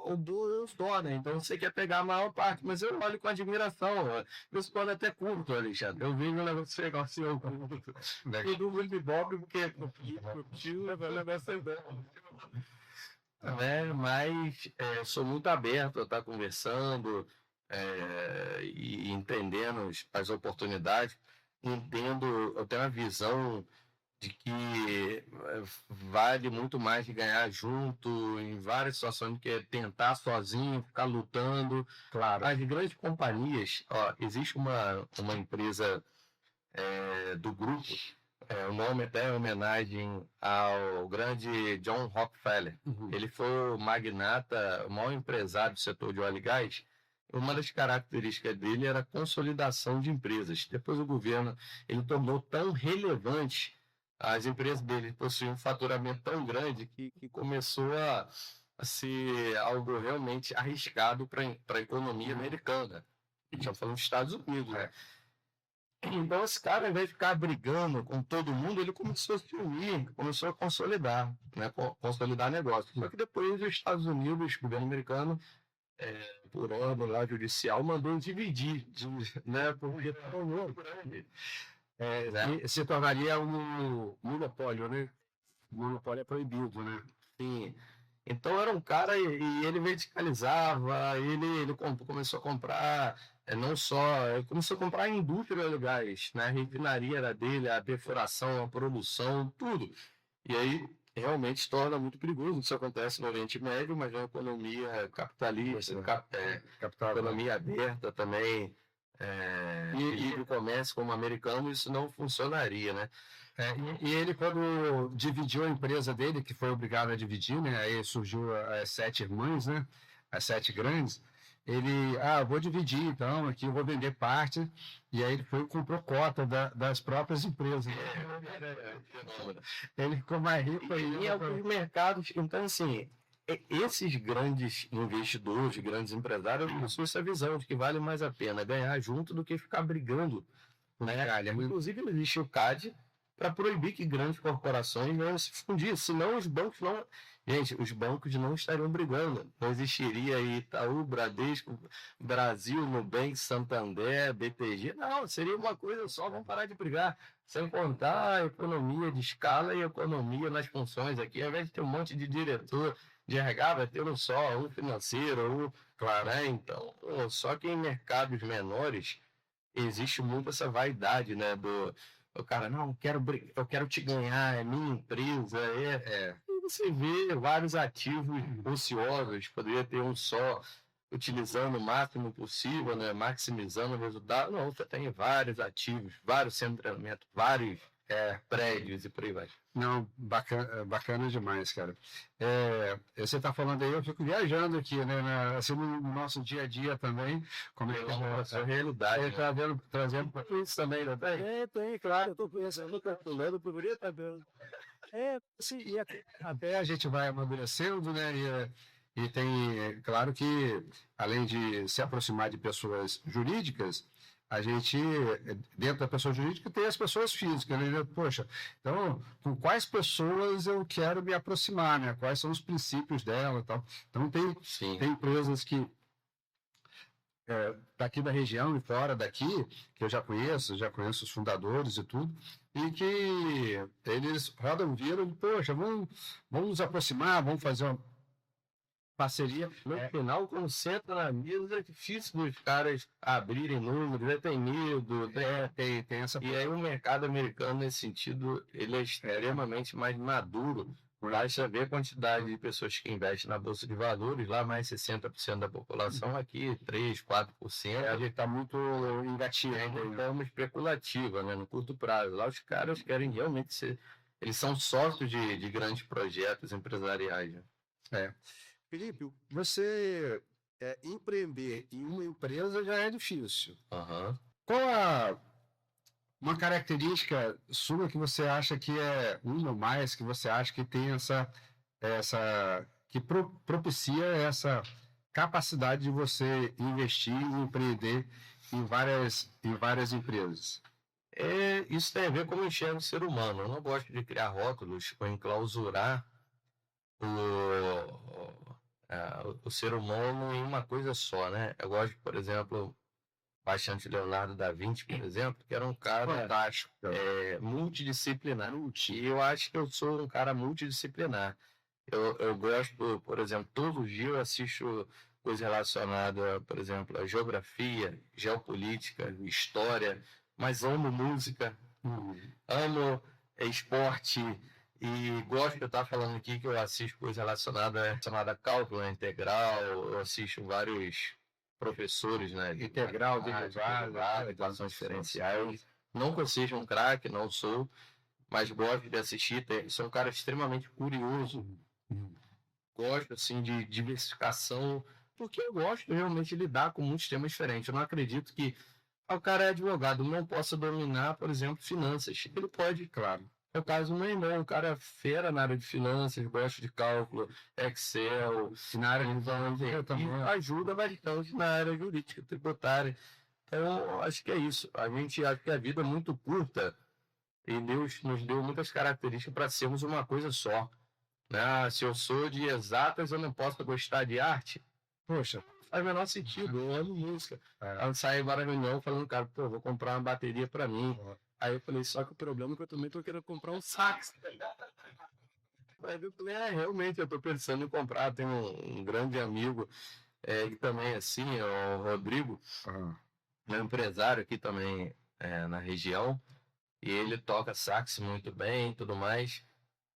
o dos dó, né? Então você quer pegar a maior parte, mas eu olho com admiração. Isso pode até curto, Alexandre. Eu vi um negócio legal assim, eu tudo muito pobre, porque mas sou muito aberto a estar conversando e entendendo as oportunidades. Entendo, eu tenho uma visão de que vale muito mais de ganhar junto em várias situações do que tentar sozinho, ficar lutando. Claro. As grandes companhias, existe uma empresa do grupo, o nome até é homenagem ao grande John Rockefeller. Ele foi o magnata, o maior empresário do setor de óleo e gás. Uma das características dele era a consolidação de empresas. Depois o governo ele tornou tão relevante, as empresas dele possuíam um faturamento tão grande que começou a ser algo realmente arriscado para a economia americana. Estamos falando dos Estados Unidos, né? Então, esse cara, ao invés de ficar brigando com todo mundo, ele começou a se unir, começou a consolidar, né? Consolidar negócios. Só que depois os Estados Unidos, o governo americano, por ordem lá judicial, mandou dividir, né? Porque tornou grande. Se tornaria um monopólio, né? O monopólio é proibido, né? Sim. Então era um cara e ele verticalizava, ele começou a comprar, ele começou a comprar a indústria de gás, né? A refinaria era dele, a perfuração, a produção, tudo. E aí realmente se torna muito perigoso. Isso acontece no Oriente Médio, mas na economia capitalista, economia aberta também, e o comércio como americano, isso não funcionaria, né? E ele, quando dividiu a empresa dele, que foi obrigado a dividir, né? Aí surgiu as 7 irmãs, né? As 7 grandes. Ele, vou dividir, então, aqui eu vou vender parte. E aí ele foi e comprou cota das próprias empresas. Ele ficou mais rico aí. E alguns mercados, então, assim, esses grandes investidores, grandes empresários, possuem essa visão de que vale mais a pena ganhar junto do que ficar brigando, né? Inclusive, existe o CAD para proibir que grandes corporações não se fundir, senão os bancos não... Gente, os bancos não estariam brigando. Não existiria Itaú, Bradesco, Brasil, Nubank, Santander, BTG. Não, seria uma coisa só, vamos parar de brigar. Sem contar a economia de escala e economia nas funções aqui. Ao invés de ter um monte de diretor de RH, vai ter um financeiro, claro, né? Então, só que em mercados menores existe muito essa vaidade, né? O cara, não, eu quero te ganhar, é minha empresa, E você vê vários ativos ociosos, poderia ter um só, utilizando o máximo possível, né? Maximizando o resultado. Não, você tem vários ativos, vários centros de treinamento, vários prédios e por aí vai. Não, bacana demais, cara. Você está falando aí, eu fico viajando aqui, né? Assim, no nosso dia a dia também, como é que é a realidade. Ele está trazendo isso também, não tem? Tem, claro. Eu estou pensando, calculando, poderia estar vendo. Sim, e até a gente vai amadurecendo, né? E tem, claro que, além de se aproximar de pessoas jurídicas, a gente, dentro da pessoa jurídica, tem as pessoas físicas, né? Poxa, então, com quais pessoas eu quero me aproximar, né? Quais são os princípios dela e tal. Então, tem empresas que, daqui da região e fora daqui, que eu já conheço os fundadores e tudo, e que eles rodam, viram, poxa, vamos nos aproximar, vamos fazer parceria. No final, quando senta na mesa, é difícil dos caras abrirem números, tem medo, Tem essa. E aí o mercado americano, nesse sentido, ele é extremamente mais maduro. Basta ver a quantidade de pessoas que investem na Bolsa de Valores, lá mais 60% da população, aqui 3%, 4%. A gente está muito engatinhando. Então, especulativa, né, no curto prazo. Lá os caras querem realmente ser... Eles são sócios de grandes projetos empresariais. Né? Felipe, você empreender em uma empresa já é difícil. Qual uma característica sua que você acha que é uma ou mais, que você acha que tem que propicia essa capacidade de você investir e empreender em várias empresas? Isso tem a ver com como eu enxergo o ser humano. Eu não gosto de criar rótulos ou enclausurar o ser humano em uma coisa só, né? Eu gosto, por exemplo, bastante Leonardo da Vinci, por exemplo, que era um cara fantástico, multidisciplinar. E eu acho que eu sou um cara multidisciplinar. Eu gosto, por exemplo, todo dia eu assisto coisas relacionadas, por exemplo, a geografia, geopolítica, história, mas amo música, amo esporte e gosto de estar falando aqui que eu assisto coisas relacionadas a cálculo integral, eu assisto vários professores, né? Integral, derivada, equações diferenciais. Não que eu seja um craque, não sou, mas gosto de assistir. Sou um cara extremamente curioso. Gosto, assim, de diversificação, porque eu gosto realmente de lidar com muitos temas diferentes. Eu não acredito que o cara é advogado, não possa dominar, por exemplo, finanças. Ele pode, claro. É o caso do meu irmão, o cara é fera na área de finanças, gosta de cálculo, Excel, na área de ajuda bastante na área jurídica, tributária. Então, acho que é isso. A gente acha que a vida é muito curta e Deus nos deu muitas características para sermos uma coisa só. Né? Se eu sou de exatas, eu não posso gostar de arte. Poxa, faz o menor sentido, eu amo música. Aí sai para a reunião falando, cara, pô, vou comprar uma bateria para mim. Aí eu falei, só que o problema é que eu também tô querendo comprar um sax. Aí eu falei, realmente, eu tô pensando em comprar. Tem um grande amigo que também, assim, é o Rodrigo, é um empresário aqui também na região, e ele toca sax muito bem e tudo mais.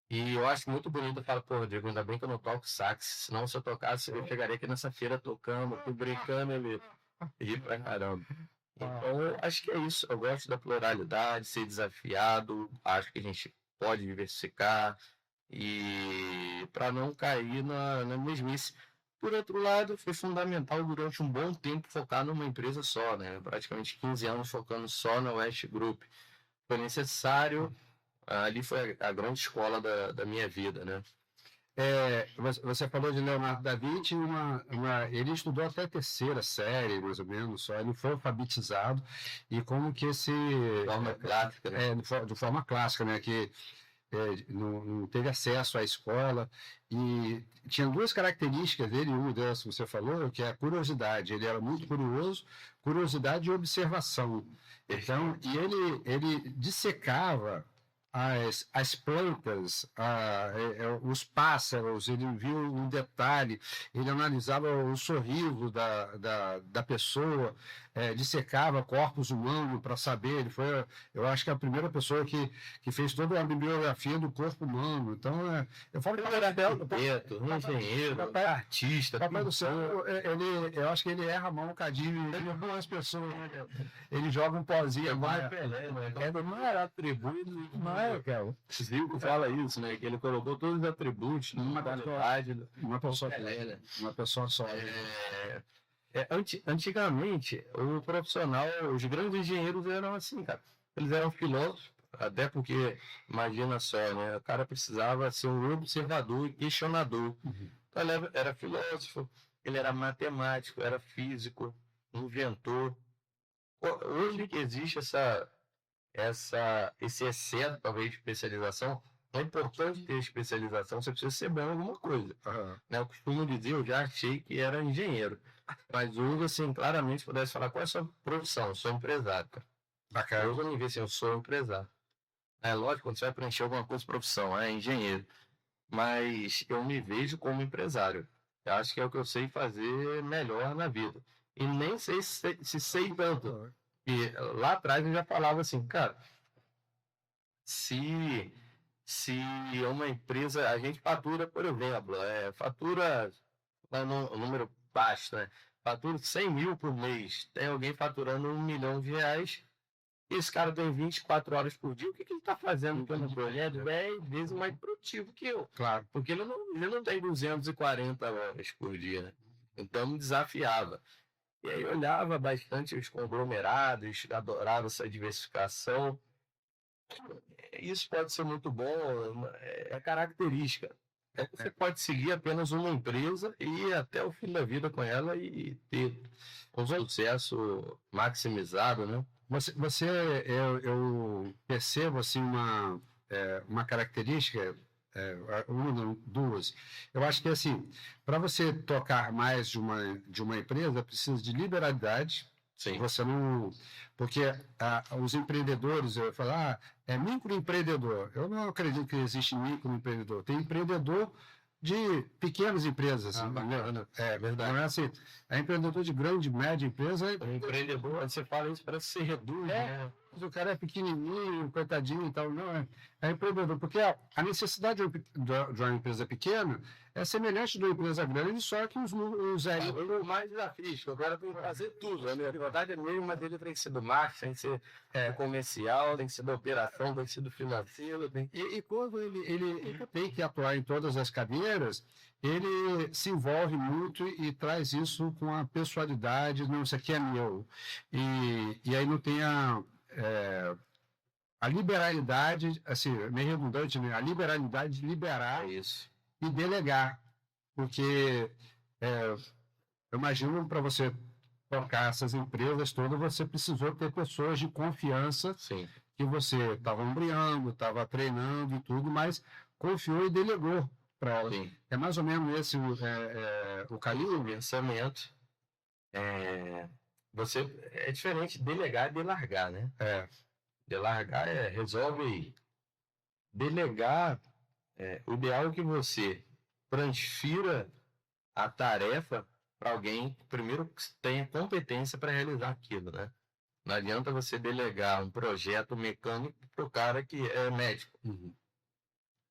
E eu acho muito bonito, eu falo, pô, Rodrigo, ainda bem que eu não toco sax, senão se eu tocasse, eu chegaria aqui nessa feira tocando, brincando, ele ri pra caramba. Então, eu acho que é isso. Eu gosto da pluralidade, ser desafiado. Acho que a gente pode diversificar e para não cair na mesmice. Por outro lado, foi fundamental durante um bom tempo focar numa empresa só, né? Praticamente 15 anos focando só na West Group. Foi necessário. Ali foi a grande escola da minha vida, né? Você falou de Leonardo da Vinci, ele estudou até a 3ª série, mais ou menos, só ele foi alfabetizado e como que de forma clássica, né? De forma clássica, né? Que não teve acesso à escola e tinha 2 características dele, uma delas que você falou, que é a curiosidade. Ele era muito curioso, curiosidade e observação. Então, e ele dissecava as plantas, os pássaros, ele viu um detalhe, ele analisava o sorriso da pessoa, dissecava corpos humanos para saber. Eu acho que é a primeira pessoa que fez toda a bibliografia do corpo humano. Então, eu falo que ele era arquiteto, engenheiro, artista. Papai do céu, eu acho que ele erra a mão um cadinho, ele erra as pessoas, né? Ele joga um pozinho, não era atribuído, não é, cara. Zico fala isso, né? Que ele colocou todos os atributos numa qualidade, uma pessoa só. Antigamente, o profissional, os grandes engenheiros eram assim, cara. Eles eram filósofos, até porque, imagina só, né? O cara precisava ser um observador e questionador. Então, ele era filósofo, ele era matemático, era físico, inventor. Hoje que existe esse excesso, talvez, de especialização, é importante ter especialização, você precisa ser bom em alguma coisa. Né? Eu costumo dizer, eu já achei que era engenheiro. Mas hoje, assim, claramente, pudesse falar, qual é a sua profissão? Eu sou empresário, cara. Bacana. Hoje eu não vi assim, eu sou empresário. É lógico, quando você vai preencher alguma coisa de profissão, é engenheiro. Mas eu me vejo como empresário. Eu acho que é o que eu sei fazer melhor na vida. E nem sei se sei tanto. E lá atrás eu já falava assim, cara, se uma empresa, a gente fatura, por exemplo, fatura no número baixo, né? Fatura 100 mil por mês. Tem alguém faturando R$1 milhão. Esse cara tem 24 horas por dia. O que ele está fazendo pelo projeto? É 10 vezes mais produtivo que eu. Claro. Porque ele não tem 240 horas por dia, né? Então me desafiava. E aí eu olhava bastante os conglomerados, adorava essa diversificação. Isso pode ser muito bom, é característica. Você pode seguir apenas uma empresa e ir até o fim da vida com ela e ter um sucesso maximizado, né? Eu percebo assim uma característica, uma, duas. Eu acho que assim, para você tocar mais de uma empresa, precisa de liberalidade. Sim. Você não, porque os empreendedores, eu falo, é microempreendedor. Eu não acredito que existe microempreendedor. Tem empreendedor de pequenas empresas, assim, bacana. É verdade. Não é assim, é empreendedor de grande, média empresa. Empreendedor, você fala isso, parece que se reduz, né? O cara é pequenininho, coitadinho e tal. Não, é empreendedor. Porque a necessidade de uma empresa pequena é semelhante de uma empresa grande, só que os mais desafios, que o cara tem que fazer tudo. A minha verdade é mesmo, mas ele tem que ser do marketing, tem que ser comercial, tem que ser da operação, tem que ser do financeiro. E quando ele tem que atuar em todas as cadeiras, ele se envolve muito e traz isso com a pessoalidade, não, isso aqui é meu. E aí não tem a liberalidade, assim, meio redundante, né? A liberalidade de liberar isso. E delegar, porque eu imagino para você tocar essas empresas todas, você precisou ter pessoas de confiança. Sim. Que você estava ombreando, estava treinando e tudo, mas confiou e delegou para elas. É mais ou menos esse o caminho? O pensamento. É diferente de delegar e delargar, né? Delargar resolve aí. Delegar, o ideal é que você transfira a tarefa para alguém que primeiro tenha competência para realizar aquilo, né? Não adianta você delegar um projeto mecânico para o cara que é médico. Uhum.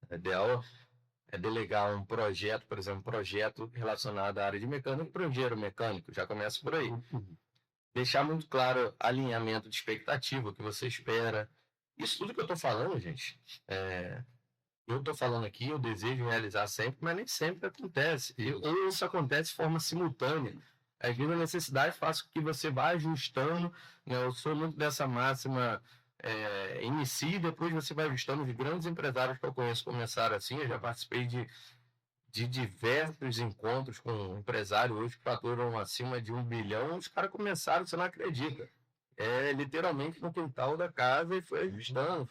O ideal é delegar um projeto, por exemplo, um projeto relacionado à área de mecânica para o engenheiro mecânico. Já começa por aí. Uhum. Deixar muito claro alinhamento de expectativa, o que você espera. Isso tudo que eu estou falando, gente, eu estou falando aqui, eu desejo realizar sempre, mas nem sempre acontece. Ou isso acontece de forma simultânea. Às vezes a necessidade faz com que você vá ajustando, né? Eu sou muito dessa máxima, inicie, depois você vai ajustando. Os grandes empresários que eu conheço começaram assim. Eu já participei de diversos encontros com empresários hoje que faturam acima de 1 bilhão. Os caras começaram, você não acredita. Literalmente no quintal da casa e foi ajustando.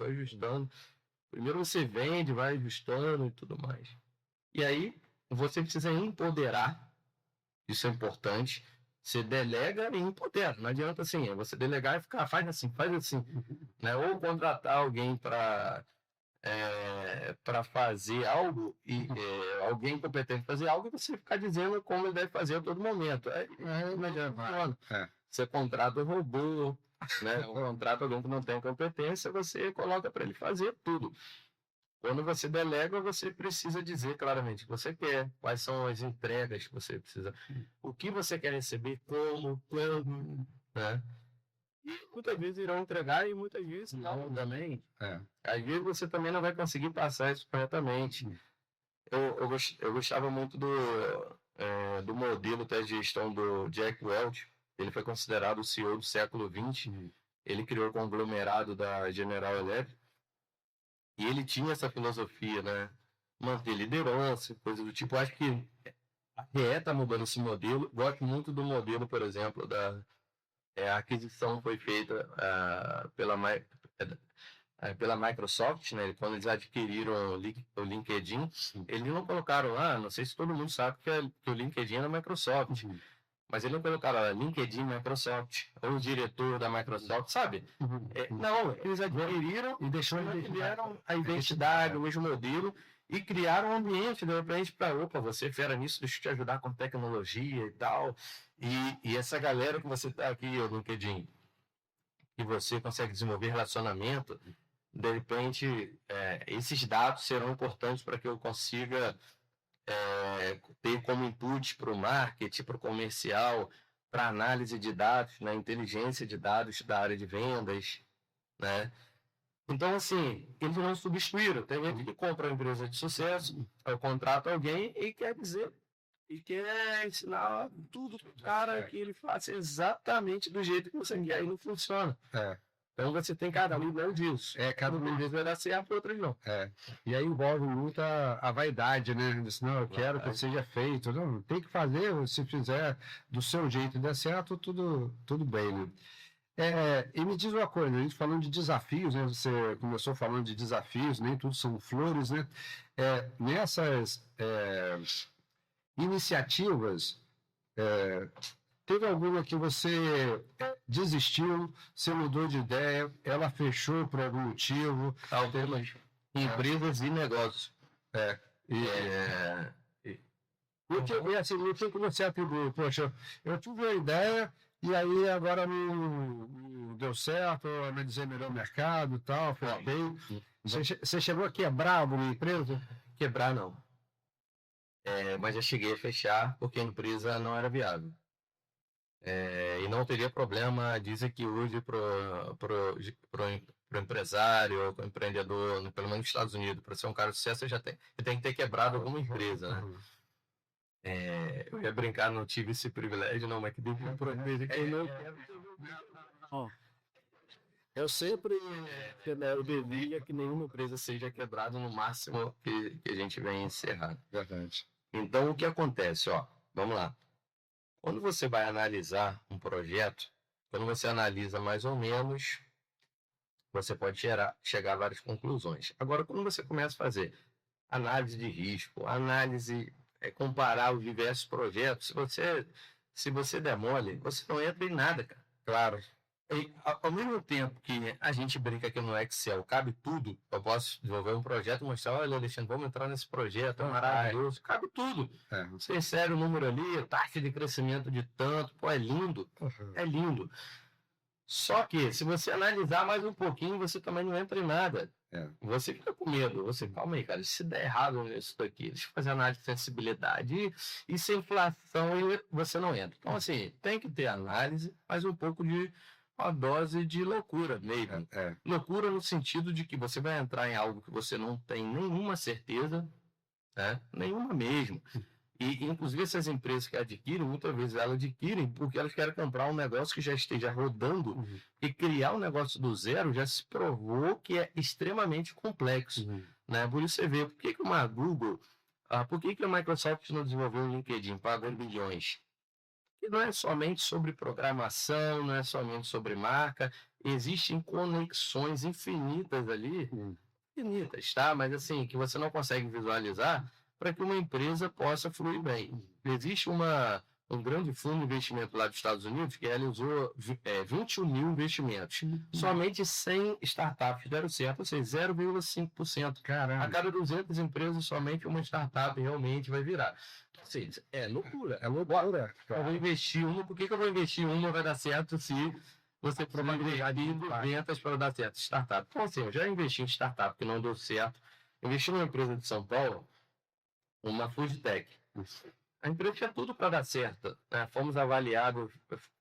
Primeiro você vende, vai ajustando e tudo mais. E aí você precisa empoderar. Isso é importante. Você delega e empodera. Não adianta assim, você delegar e ficar, faz assim. Né? Ou contratar alguém para fazer algo, e alguém competente fazer algo, e você ficar dizendo como ele deve fazer a todo momento. Não adianta. Você contrata um robô, né? Contrata alguém que não tem competência, você coloca para ele fazer tudo. Quando você delega, você precisa dizer claramente o que você quer, quais são as entregas que você precisa, o que você quer receber, como, quando, né? E muitas vezes irão entregar e muitas vezes não também. Às vezes você também não vai conseguir passar isso corretamente. Eu gostava muito do modelo de gestão do Jack Welch. Ele foi considerado o CEO do século XX. Ele criou o conglomerado da General Electric. E ele tinha essa filosofia, né? Manter liderança, coisa do tipo. Acho que a RE está mudando esse modelo. Gosto muito do modelo, por exemplo, a aquisição foi feita pela Microsoft, né? Quando eles adquiriram o LinkedIn, eles não colocaram lá, não sei se todo mundo sabe que o LinkedIn é da Microsoft. Mas eles não colocaram LinkedIn Microsoft, ou o diretor da Microsoft, sabe? Não, eles adquiriram e deram a identidade, o mesmo modelo, e criar um ambiente, de repente, para, opa, você é fera nisso, deixa eu te ajudar com tecnologia e tal. E essa galera que você está aqui no LinkedIn, que você consegue desenvolver relacionamento, de repente, esses dados serão importantes para que eu consiga ter como input para o marketing, para o comercial, para análise de dados, né, inteligência de dados da área de vendas, né? Então, assim, eles não substituíram. Tem gente que compra uma empresa de sucesso, contrata alguém e quer dizer, e quer ensinar tudo pro cara que ele faça exatamente do jeito que você quer e não funciona. Então você tem cada um igual disso. Cada um deles vai dar certo, outros não. E aí envolve muito a vaidade, né? Diz, não, eu quero que seja feito. Não, tem que fazer, se fizer do seu jeito e der certo, tudo bem, né? E me diz uma coisa, a gente falando de desafios, né? Você começou falando de desafios, nem tudo são flores, né? Nessas iniciativas, teve alguma que você desistiu, você mudou de ideia, ela fechou por algum motivo? Algumas empresas e negócios. E assim, o que você atribuiu? Poxa, eu tive uma ideia e aí agora não deu certo, eu analisei melhor o mercado e tal, fechei. Você chegou a quebrar alguma empresa? Quebrar, não. Mas já cheguei a fechar porque a empresa não era viável. E não teria problema, dizem que hoje pro empresário, pro empreendedor, pelo menos nos Estados Unidos, para ser um cara de sucesso, ele tem que ter quebrado alguma empresa, né? Eu ia brincar, não tive esse privilégio, não, mas que deu por empresa que eu não quero. Eu sempre desejo que nenhuma empresa seja quebrada, no máximo que a gente venha encerrar. Verdade. Então, o que acontece? Vamos lá. Quando você vai analisar um projeto, quando você analisa mais ou menos, você pode chegar a várias conclusões. Agora, quando você começa a fazer análise de risco, comparar os diversos projetos, se você der mole, você não entra em nada, cara. Claro. E, ao mesmo tempo que a gente brinca aqui no Excel, cabe tudo, eu posso desenvolver um projeto e mostrar, olha, Alexandre, vamos entrar nesse projeto, é maravilhoso, cabe tudo. Você insere o número ali, taxa de crescimento de tanto, é lindo, é lindo. Só que, se você analisar mais um pouquinho, você também não entra em nada. Você fica com medo, calma aí, cara, se der errado nisso daqui, deixa eu fazer análise de sensibilidade, e se inflação, você não entra. Então, assim, tem que ter análise, mas um pouco de uma dose de loucura mesmo. Loucura no sentido de que você vai entrar em algo que você não tem nenhuma certeza, né? Nenhuma mesmo. E, inclusive, essas empresas que adquirem, muitas vezes elas adquirem porque elas querem comprar um negócio que já esteja rodando, e criar um negócio do zero já se provou que é extremamente complexo. Né? Por isso você vê, por que uma Google, por que a Microsoft não desenvolveu um LinkedIn, pagou bilhões? E não é somente sobre programação, não é somente sobre marca, existem conexões infinitas ali, infinitas, tá? Mas assim, que você não consegue visualizar para que uma empresa possa fluir bem. Existe um grande fundo de investimento lá dos Estados Unidos que realizou 21 mil investimentos. Somente 100 startups deram certo, ou seja, 0,5%. Caramba. A cada 200 empresas, somente uma startup realmente vai virar. Ou seja, é loucura. Eu vou investir uma, por que eu vou investir uma vai dar certo se você probabilidade de 200 para dar certo? Startup. Então, assim, eu já investi em startup que não deu certo. Investi numa empresa de São Paulo, uma food tech. A empresa tinha tudo para dar certo. Né? Fomos avaliados,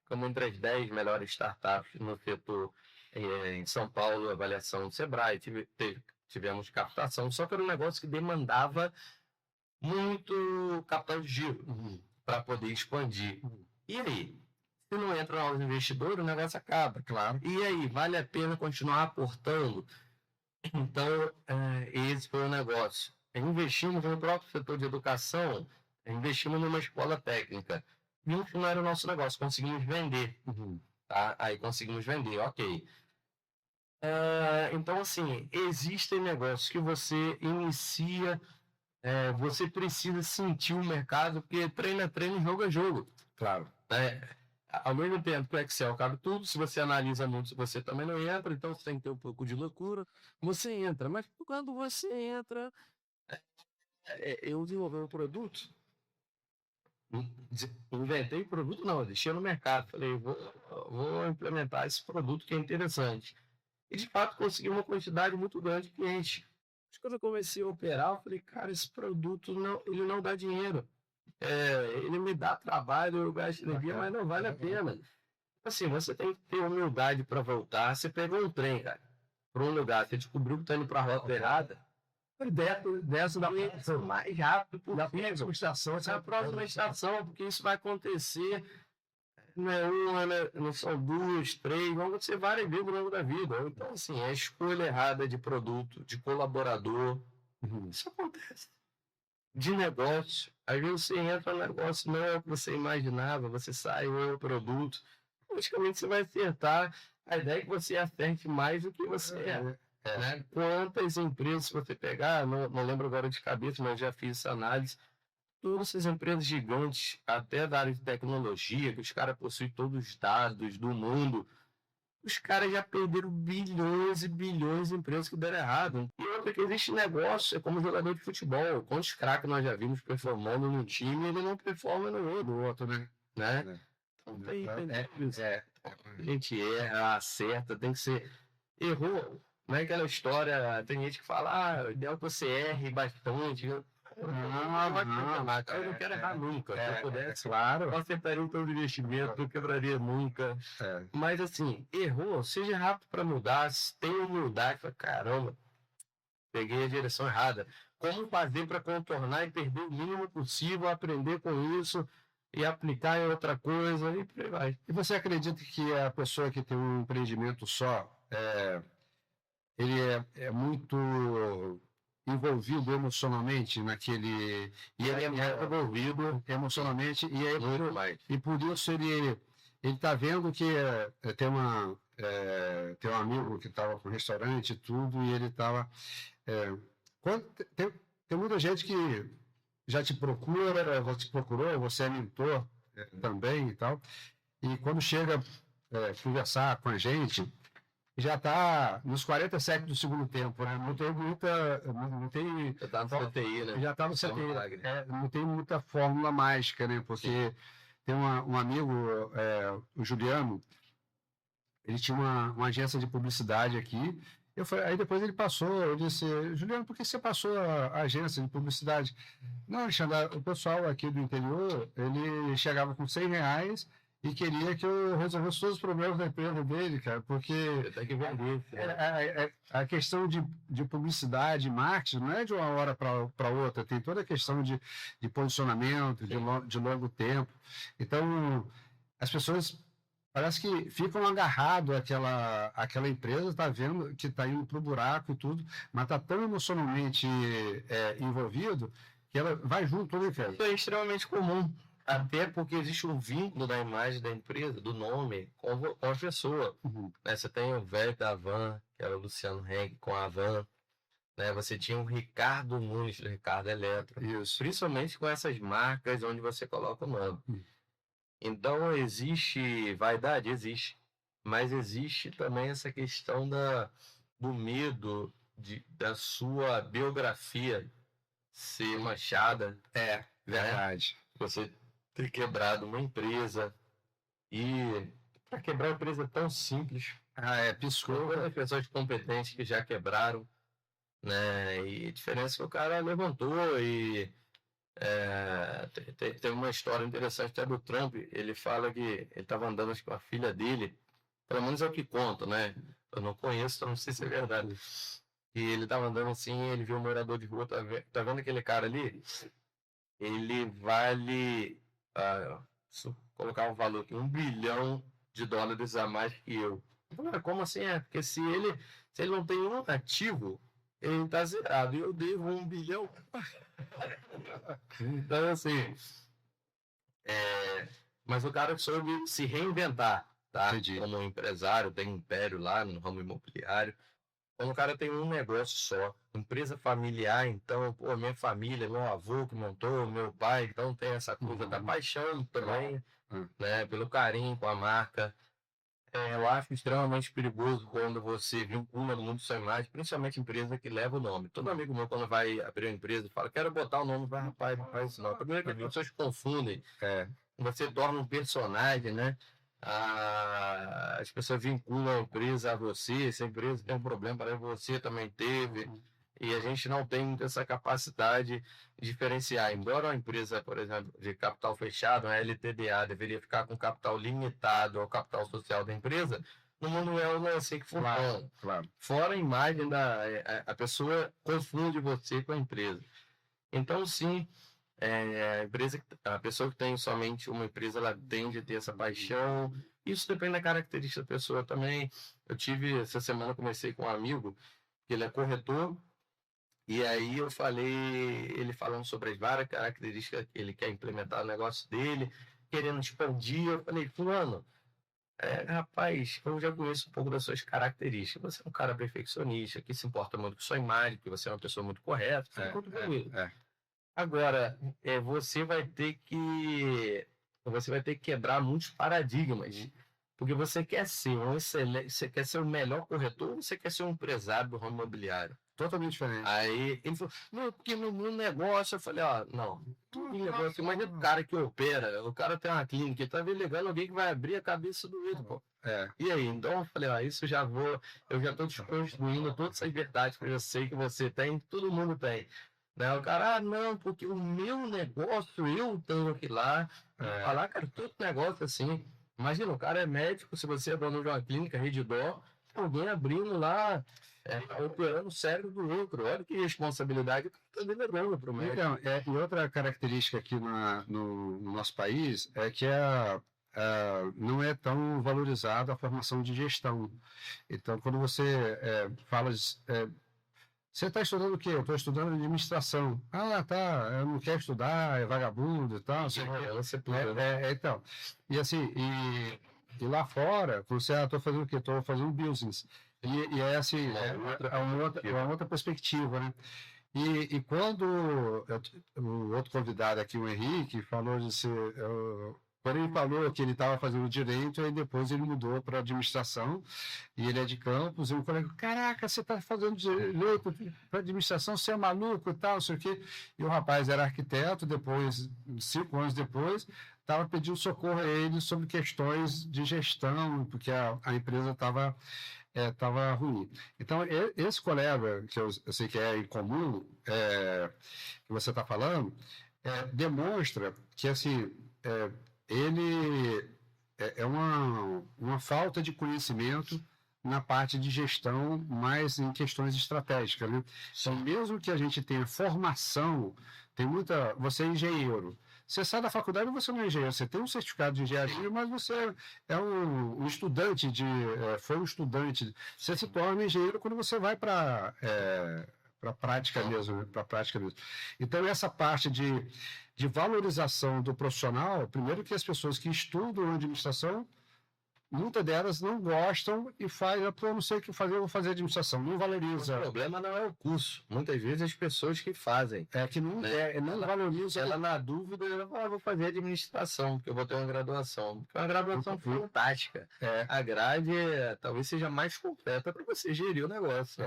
ficamos entre as 10 melhores startups no setor em São Paulo, avaliação do Sebrae, tivemos captação, só que era um negócio que demandava muito capital de giro para poder expandir. E aí? Se não entra novos investidores, o negócio acaba. Claro. E aí, vale a pena continuar aportando? Então, esse foi o negócio. Investimos no próprio setor de educação, investimos numa escola técnica. Vimos que não era o nosso negócio, conseguimos vender. Tá? Aí conseguimos vender, ok. Então, assim, existem negócios que você inicia, você precisa sentir o mercado, porque treino é treino, jogo é jogo. Claro. Ao mesmo tempo que o Excel cabe tudo, se você analisa muito, você também não entra, então você tem que ter um pouco de loucura. Você entra, mas quando você entra, Eu desenvolvi um produto, inventei produto, não, eu deixei no mercado. Falei, vou implementar esse produto que é interessante. E, de fato, consegui uma quantidade muito grande de clientes. Mas quando eu comecei a operar, eu falei, cara, esse produto ele não dá dinheiro. Ele me dá trabalho, eu gasto energia, mas não vale a pena. Assim, você tem que ter humildade para voltar. Você pegou um trem, cara, para um lugar, você descobriu que está indo para a rota errada, dessa da mais rápido possível. Na próxima estação, na próxima estação, porque isso vai acontecer. Não é uma, não são duas, três, vão acontecer várias vezes ao longo da vida. Então, assim, a escolha errada de produto, de colaborador, isso acontece. De negócio, às vezes você entra no negócio, não é o que você imaginava, você sai, não é o produto, praticamente você vai acertar. A ideia é que você acerte mais do que você é. Né? Quantas empresas você pegar, não lembro agora de cabeça, mas já fiz essa análise, todas essas empresas gigantes, até da área de tecnologia, que os caras possuem todos os dados do mundo, os caras já perderam bilhões e bilhões de empresas que deram errado. E outra que existe negócio, é como jogador de futebol. Quantos craques nós já vimos performando num time e ele não performa no outro, né? Então tem isso. A gente erra, acerta, tem que ser... Errou. Não é aquela história, tem gente que fala, o ideal é que você erre bastante. Eu não quero errar nunca. Se eu pudesse, claro, eu acertaria todo o investimento, não quebraria nunca. Mas assim, errou, seja rápido para mudar, tenha humildade, fala, caramba, peguei a direção errada. Como fazer para contornar e perder o mínimo possível, aprender com isso e aplicar em outra coisa e por aí vai. E você acredita que a pessoa que tem um empreendimento só, ele é muito envolvido emocionalmente naquele... E ele é muito envolvido emocionalmente e por isso ele está vendo que tem um amigo que estava com restaurante e tudo, e ele estava... tem muita gente que já te procurou, você é mentor também e tal, e quando chega conversar com a gente, já está nos 47 do segundo tempo, né? Não tem muita... Já está no CTI, né? Já está no CTI. Não tem muita fórmula mágica, né? Porque tem um amigo, o Juliano, ele tinha uma agência de publicidade aqui. Aí depois ele passou, eu disse, Juliano, por que você passou a agência de publicidade? Não, Alexandre, o pessoal aqui do interior, ele chegava com R$100 e queria que eu resolvesse todos os problemas da empresa dele, cara, porque a questão de publicidade e marketing não é de uma hora para outra, tem toda a questão de posicionamento, de longo tempo. Então, as pessoas parece que ficam agarrados àquela empresa, tá vendo que está indo para o buraco e tudo, mas está tão emocionalmente envolvido que ela vai junto, né, cara? Isso é extremamente comum. Até porque existe um vínculo da imagem da empresa, do nome, com a pessoa. Né? Você tem o velho da Van, que era o Luciano Heng, com a Van. Né? Você tinha o Ricardo Nunes, do Ricardo Eletro. Isso. Principalmente com essas marcas onde você coloca o nome. Então, existe vaidade? Existe. Mas existe também essa questão do medo da sua biografia ser manchada. Verdade. Você ter quebrado uma empresa e para quebrar uma empresa tão simples, piscou as pessoas competentes que já quebraram, né? E a diferença é que o cara levantou e tem uma história interessante até do Trump. Ele fala que ele estava andando com a filha dele, pelo menos é o que conta, né? Eu não conheço, então não sei se é verdade. E ele estava andando assim, ele viu um morador de rua, tá vendo aquele cara ali? Ele vale, colocar um valor aqui, $1 bilhão a mais que eu. Como assim? Porque se ele não tem um ativo, ele está zerado. E eu devo $1 bilhão. Então, assim, mas o cara soube se reinventar, tá? Entendi. Como empresário, tem um império lá no ramo imobiliário. Quando o cara tem um negócio só, empresa familiar, então, minha família, meu avô que montou, meu pai, então tem essa coisa da paixão também, né, pelo carinho com a marca. Eu acho extremamente perigoso quando você vincula no mundo da sua imagem, principalmente empresa que leva o nome. Todo amigo meu, quando vai abrir uma empresa, fala, quero botar o nome, vai, rapaz, não faz isso não. Primeiro que as pessoas confundem, você torna um personagem, né? As pessoas vinculam a empresa a você, se a empresa tem um problema, para você também teve. E a gente não tem essa capacidade de diferenciar. Embora a empresa, por exemplo, de capital fechado, a LTDA, deveria ficar com capital limitado ao capital social da empresa, no mundo real não é assim que funciona. Claro. Fora a imagem a pessoa confunde você com a empresa. Então, sim, a pessoa que tem somente uma empresa, ela tende a ter essa paixão. Isso depende da característica da pessoa também. Essa semana, comecei com um amigo, que ele é corretor. E aí ele falando sobre as várias características que ele quer implementar no negócio dele, querendo expandir. Eu falei, fulano, rapaz, eu já conheço um pouco das suas características. Você é um cara perfeccionista, que se importa muito com sua imagem, que você é uma pessoa muito correta. Agora, você vai ter que quebrar muitos paradigmas. Porque você quer ser você quer ser o melhor corretor ou você quer ser um empresário do ramo imobiliário? Totalmente diferente. Aí ele falou, não, porque no negócio, eu falei, não, negócio, imagina o cara que opera, o cara tem uma clínica, ele tá ligando alguém que vai abrir a cabeça do outro, pô. E aí, então eu falei, isso eu já tô desconstruindo todas essas verdades que eu sei que você tem, todo mundo tem. Né? O cara, não, porque o meu negócio, eu tenho que ir lá, falar, cara, todo negócio assim. Imagina, o cara é médico, se você é dono de uma clínica, Redditor, alguém abrindo lá, operando o cérebro do outro. Olha que responsabilidade que está delegando para o médico. Então, e outra característica aqui no nosso país é que não é tão valorizada a formação de gestão. Então, quando você fala... você está estudando o quê? Eu estou estudando administração. Tá, eu não quero estudar, é vagabundo e tal. Então, e assim, e lá fora, você, estou fazendo o quê? Estou fazendo business. E é assim, uma outra perspectiva, né? E quando o outro convidado aqui, o Henrique, falou de ser... Quando ele falou que ele estava fazendo direito, aí depois ele mudou para administração, e ele é de Campos, e um colega, caraca, você está fazendo direito para administração, você é maluco e tal, não sei o quê. E o rapaz era arquiteto, depois, 5 anos depois, estava pedindo socorro a ele sobre questões de gestão, porque a empresa estava ruim. Então, esse colega, que eu sei que é em comum, que você está falando, demonstra que, assim, ele é uma falta de conhecimento na parte de gestão, mais em questões estratégicas, né? Então, mesmo que a gente tenha formação, você é engenheiro. Você sai da faculdade, você não é engenheiro, você tem um certificado de engenharia, mas você é um estudante foi um estudante. Você se torna engenheiro quando você vai para a prática mesmo, Então, essa parte de valorização do profissional, primeiro que as pessoas que estudam administração, muitas delas não gostam e eu não sei o que fazer, eu vou fazer administração, não valoriza. O problema não é o curso, muitas vezes as pessoas que fazem. Que não valoriza. Ela na dúvida, ela fala, vou fazer administração, porque eu vou ter uma graduação. Porque é uma graduação fantástica. A grade talvez seja mais completa para você gerir o negócio.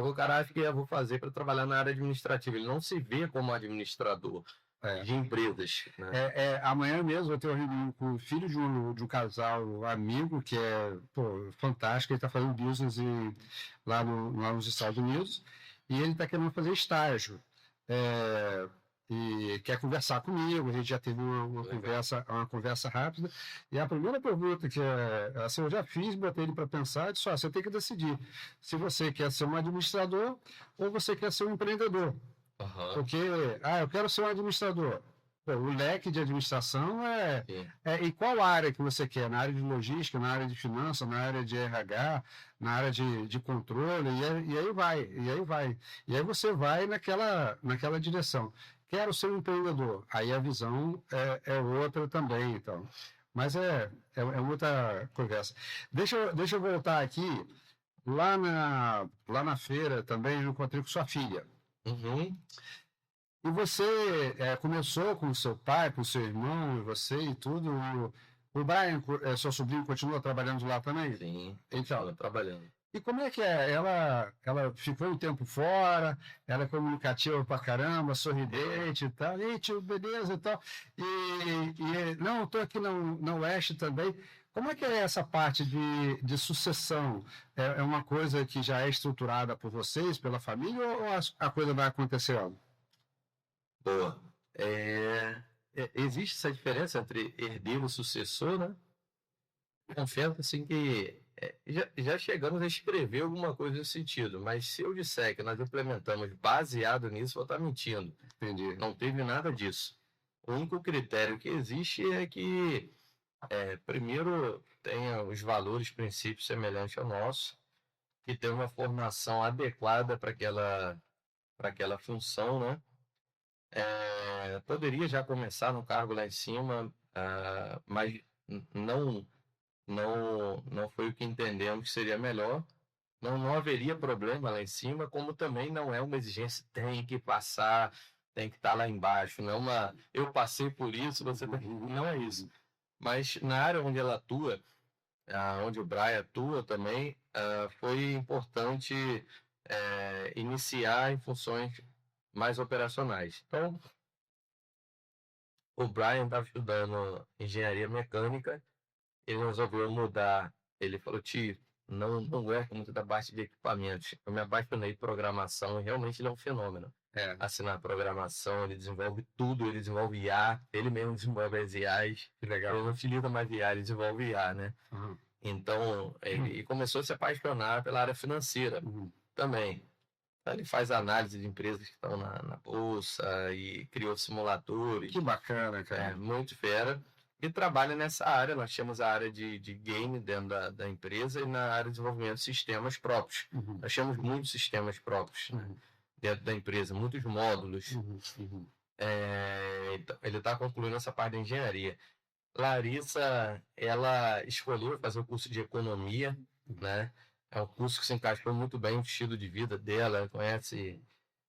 O cara acha que eu vou fazer para trabalhar na área administrativa, ele não se vê como administrador. De empresas. Né? Amanhã mesmo eu tenho uma reunião com o filho de um casal amigo que é fantástico, ele está fazendo business lá nos Estados Unidos e ele está querendo fazer estágio. E quer conversar comigo, a gente já teve uma conversa rápida, e a primeira pergunta que assim, eu já fiz, botei ele para pensar, disse, você tem que decidir se você quer ser um administrador ou você quer ser um empreendedor. Porque, eu quero ser um administrador. O leque de administração e qual área que você quer? Na área de logística, na área de finanças, na área de RH, na área de controle, e aí vai. E aí você vai naquela direção. Quero ser um empreendedor. Aí a visão é outra também, então. Mas é outra conversa. Deixa eu voltar aqui. Lá na feira também eu encontrei com sua filha. E você começou com o seu pai, com o seu irmão, e você e tudo. O Brian, seu sobrinho, continua trabalhando lá também? Sim, Então, trabalhando. E como é que é? Ela ficou um tempo fora, ela é comunicativa pra caramba, sorridente e tal. E tio, beleza e tal. Não, estou aqui na Oeste também. Como é que é essa parte de sucessão? É uma coisa que já é estruturada por vocês, pela família, ou a coisa vai acontecendo? Boa. Existe essa diferença entre herdeiro e sucessor, né? Confesso assim que já chegamos a escrever alguma coisa nesse sentido, mas se eu disser que nós implementamos baseado nisso, vou estar mentindo. Entendi. Não teve nada disso. O único critério que existe é que, primeiro, tenha os valores, princípios semelhantes ao nosso, que tenha uma formação adequada para aquela função, né? Poderia já começar no cargo lá em cima, mas não foi o que entendemos que seria melhor. Não haveria problema lá em cima, como também não é uma exigência, tem que passar, tem que estar lá embaixo. Não é eu passei por isso, você tem... Não é isso. Mas na área onde ela atua, onde o Brian atua também, foi importante iniciar em funções mais operacionais. Então, o Brian estava estudando engenharia mecânica, ele resolveu mudar. Ele falou, tio, não gosto muito da parte de equipamentos. Eu me apaixonei por programação e realmente ele é um fenômeno. Assinar programação, ele desenvolve tudo, ele desenvolve IA, ele mesmo desenvolve as IAs. Que legal. Ele não utiliza mais IA, ele desenvolve IA, né? Uhum. Então, ele começou a se apaixonar pela área financeira também. Então, ele faz análise de empresas que estão na bolsa e criou simuladores. Que bacana, cara. Muito fera. E trabalha nessa área. Nós temos a área de game dentro da empresa e na área de desenvolvimento de sistemas próprios. Nós temos muitos sistemas próprios dentro da empresa, muitos módulos. Então, ele está concluindo essa parte de engenharia. Larissa, ela escolheu fazer o curso de economia, né? É um curso que se encaixou muito bem no estilo de vida dela. Ela conhece...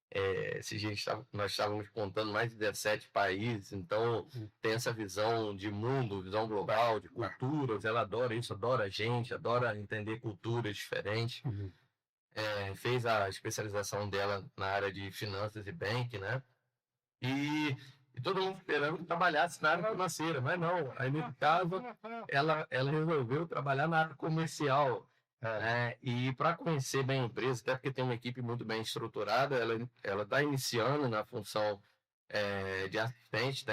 Esse dia nós estávamos contando mais de 17 países, então tem essa visão de mundo, visão global, de culturas. Ela adora isso, adora a gente, adora entender culturas diferentes. Fez a especialização dela na área de finanças e banking, né? E todo mundo esperando que trabalhasse na área financeira, mas não. Aí, no caso, ela resolveu trabalhar na área comercial. E para conhecer bem a empresa, até porque tem uma equipe muito bem estruturada, ela está iniciando na função de assistente,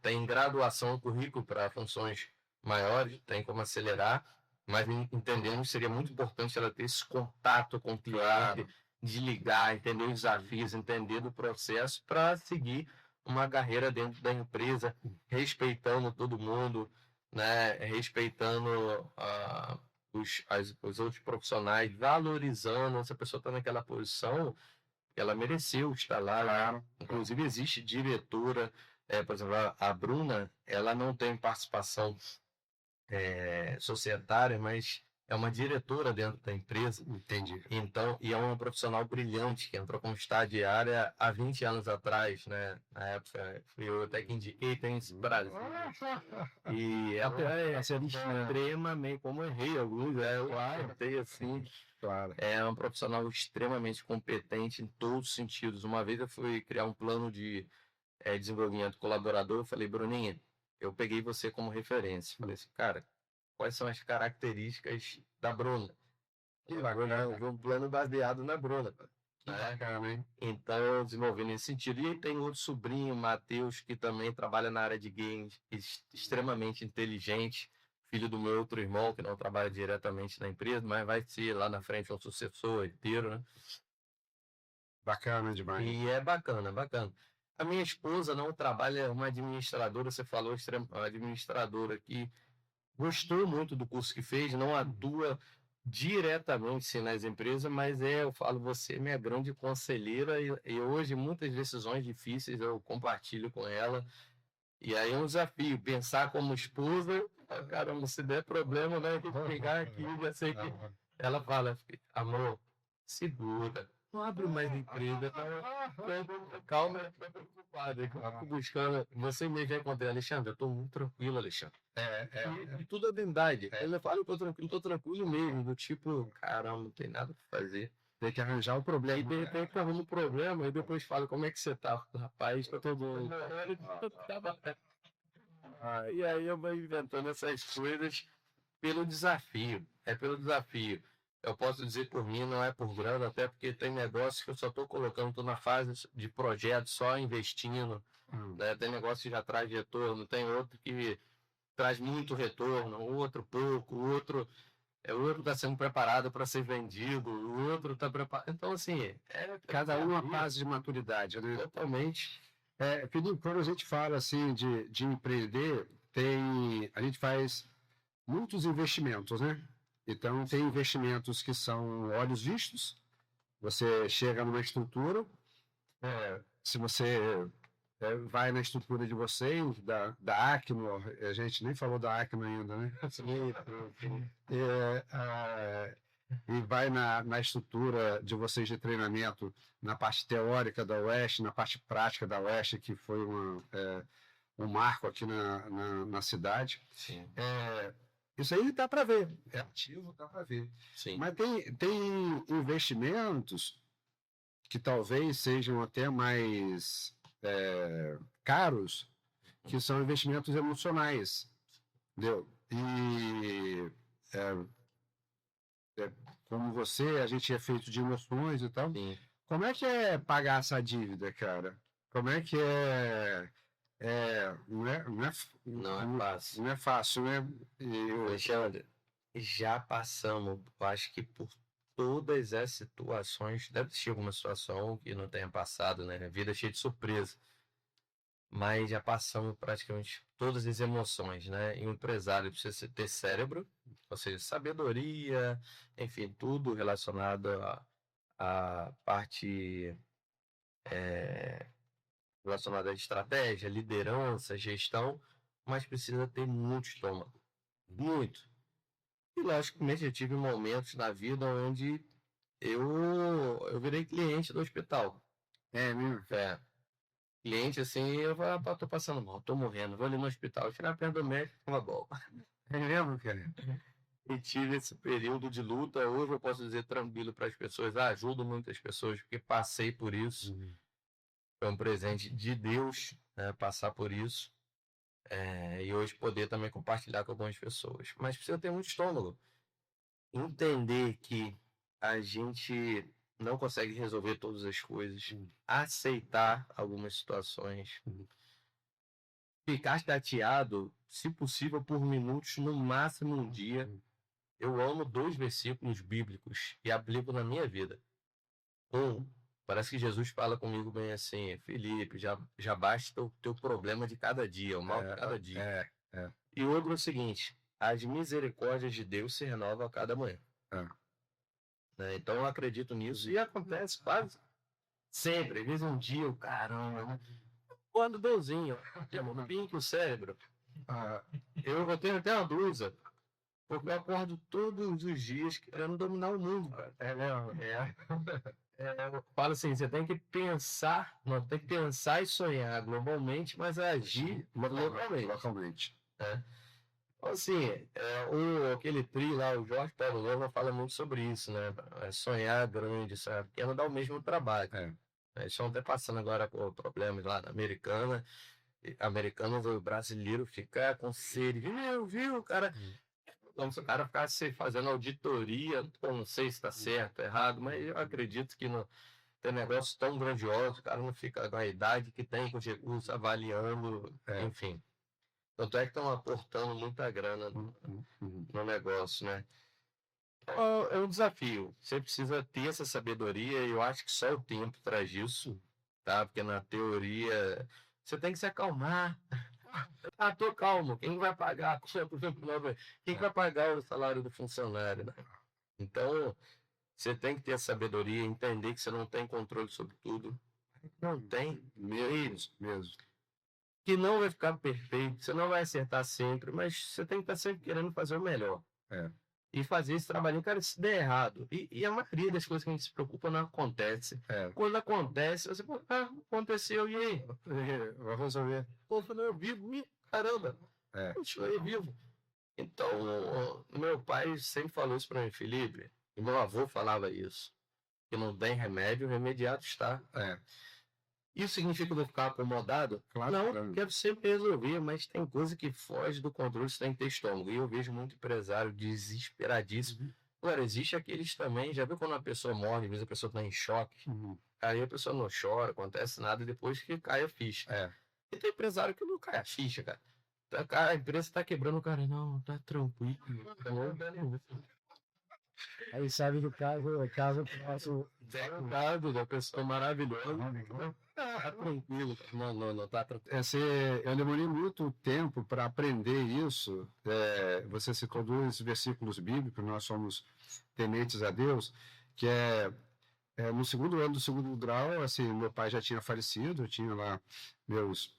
tem graduação no currículo para funções maiores, tem como acelerar, mas entendemos que seria muito importante ela ter esse contato com o cliente, de ligar, entender os desafios, entender do processo para seguir uma carreira dentro da empresa, respeitando todo mundo, né? Respeitando os outros profissionais, valorizando. Essa pessoa está naquela posição, ela mereceu estar lá. Inclusive, existe diretora, por exemplo, a Bruna, ela não tem participação societária, mas é uma diretora dentro da empresa. Entendi. Então, e é uma profissional brilhante, que entrou como estagiária há 20 anos atrás, né? Na época, eu até que indiquei, tem esse Brasil. E ela é extremamente, como eu errei alguns, eu acertei assim. Claro. É uma profissional extremamente competente em todos os sentidos. Uma vez eu fui criar um plano de desenvolvimento colaborador, eu falei, Bruninha, eu peguei você como referência. Falei assim, cara, quais são as características da Bruna? Um plano baseado na Bruna. Então, eu desenvolvi nesse sentido. E aí tem outro sobrinho, Matheus, que também trabalha na área de games, extremamente inteligente, filho do meu outro irmão, que não trabalha diretamente na empresa, mas vai ser lá na frente um sucessor inteiro, né? Bacana demais. E é bacana, bacana. A minha esposa não trabalha, é uma administradora, você falou, uma administradora que gostou muito do curso que fez, não atua diretamente nas empresas, mas eu falo, você é minha grande conselheira e hoje muitas decisões difíceis eu compartilho com ela. E aí é um desafio, pensar como esposa, caramba, se der problema, né, tem que pegar aqui, já sei que ela fala, amor, segura, não abre mais empresa. Calma, fica preocupado. Eu fico buscando. Você mesmo vai encontrar, Alexandre, eu tô muito tranquilo, Alexandre. E tudo é verdade. Ele fala que eu tô tranquilo mesmo. Do tipo, caramba, não tem nada pra fazer. Tem que arranjar o problema. E de repente arruma um problema e depois fala como é que você tá, rapaz, que eu tô bom. E aí eu vou inventando essas coisas pelo desafio. É pelo desafio. Eu posso dizer por mim, não é por grana, até porque tem negócios que eu só estou colocando, estou na fase de projeto, só investindo. Né? Tem negócio que já traz retorno, tem outro que traz muito retorno, outro pouco, outro está sendo preparado para ser vendido, o outro está preparado. Então, assim, Cada um uma fase de maturidade, né? Totalmente. Felipe, quando a gente fala assim de empreender, a gente faz muitos investimentos, né? Então, tem investimentos que são olhos vistos. Você chega numa estrutura, se você vai na estrutura de vocês, da Acnor, a gente nem falou da Acnor ainda, né? E vai na estrutura de vocês de treinamento, na parte teórica da UEST, na parte prática da UEST, que foi um marco aqui na cidade. Sim. Isso aí dá para ver, é ativo, dá para ver. Sim. Mas tem investimentos que talvez sejam até mais caros, que são investimentos emocionais, entendeu? E como você, a gente é feito de emoções e tal. Sim. Como é que é pagar essa dívida, cara? Como é que não é fácil. Não é fácil, né? Alexandre, já passamos, acho que por todas as situações, deve existir alguma situação que não tenha passado, né? A vida é cheia de surpresa. Mas já passamos praticamente todas as emoções, né? E um empresário precisa ter cérebro, ou seja, sabedoria, enfim, tudo relacionado à parte relacionada à estratégia, liderança, gestão, mas precisa ter muito estômago. Muito. E, logicamente, eu tive momentos na vida onde eu virei cliente do hospital. Mesmo? Cliente, assim, eu falo, tô passando mal, tô morrendo, vou ali no hospital, tirar a perna do médico, uma bola. É mesmo, cara? E tive esse período de luta, hoje eu posso dizer tranquilo para as pessoas, ajudo muitas pessoas, porque passei por isso. Foi um presente de Deus, né, passar por isso. E hoje poder também compartilhar com algumas pessoas. Mas precisa ter muito estômago. Entender que a gente não consegue resolver todas as coisas. Aceitar algumas situações. Ficar chateado, se possível, por minutos, no máximo um dia. Eu amo 2 versículos bíblicos e aplico na minha vida. Parece que Jesus fala comigo bem assim, Felipe, já basta o teu problema de cada dia, o mal de cada dia. E outro é o seguinte, as misericórdias de Deus se renovam a cada manhã. Né? Então eu acredito nisso e acontece quase sempre. Às vezes um dia, eu, caramba, né? Quando Deusinho, eu pinto o cérebro. Eu tenho até uma blusa, porque eu acordo todos os dias querendo dominar o mundo, cara. Eu falo assim, você tem que pensar, não tem que pensar e sonhar globalmente, mas agir localmente. Então, assim, aquele tri lá, o Jorge Paulo Lema fala muito sobre isso, né? Sonhar grande, sonhar pequeno dá o mesmo trabalho. Eles estão até passando agora por problemas lá na Americana. Americano, o brasileiro fica com sede. Viu, cara? Como se o cara ficasse fazendo auditoria, eu não sei se está certo, errado, mas eu acredito que não tem negócio tão grandioso, o cara não fica com a idade que tem, com os recursos, avaliando, enfim. Tanto é que estão aportando muita grana no negócio, né? É um desafio. Você precisa ter essa sabedoria e eu acho que só o tempo traz isso, tá? Porque na teoria você tem que se acalmar. Tô calmo. Quem vai pagar? Quem vai pagar o salário do funcionário, né? Então, você tem que ter a sabedoria, entender que você não tem controle sobre tudo. Não tem mesmo. Que não vai ficar perfeito, você não vai acertar sempre, mas você tem que estar sempre querendo fazer o melhor. e fazer esse trabalhinho, cara, se der errado. E a maioria das coisas que a gente se preocupa não acontece. Quando acontece, você fala, aconteceu, e aí? Vai resolver. Pô, eu vivo, caramba, continuei vivo. Então, meu pai sempre falou isso para mim, Felipe, e meu avô falava isso, que não tem remédio, remediado está. Isso significa que eu vou ficar acomodado? Claro, não, claro. Quero sempre resolver, mas tem coisa que foge do controle, você tem que ter estômago. E eu vejo muito empresário desesperadíssimo. Agora, existe aqueles também, já viu quando uma pessoa morre, às vezes a pessoa está em choque, aí a pessoa não chora, acontece nada, depois que cai a ficha. E tem empresário que não cai a ficha, cara. A empresa tá quebrando, o cara, não, tá tranquilo. Aí sabe que o caso próximo. Caso da pessoa maravilhosa. Tá tranquilo. Não, tá tranquilo. Eu demorei muito tempo para aprender isso. Você citou 2 versículos bíblicos, nós somos tementes a Deus, que no segundo ano do segundo grau, assim, meu pai já tinha falecido, eu tinha lá meus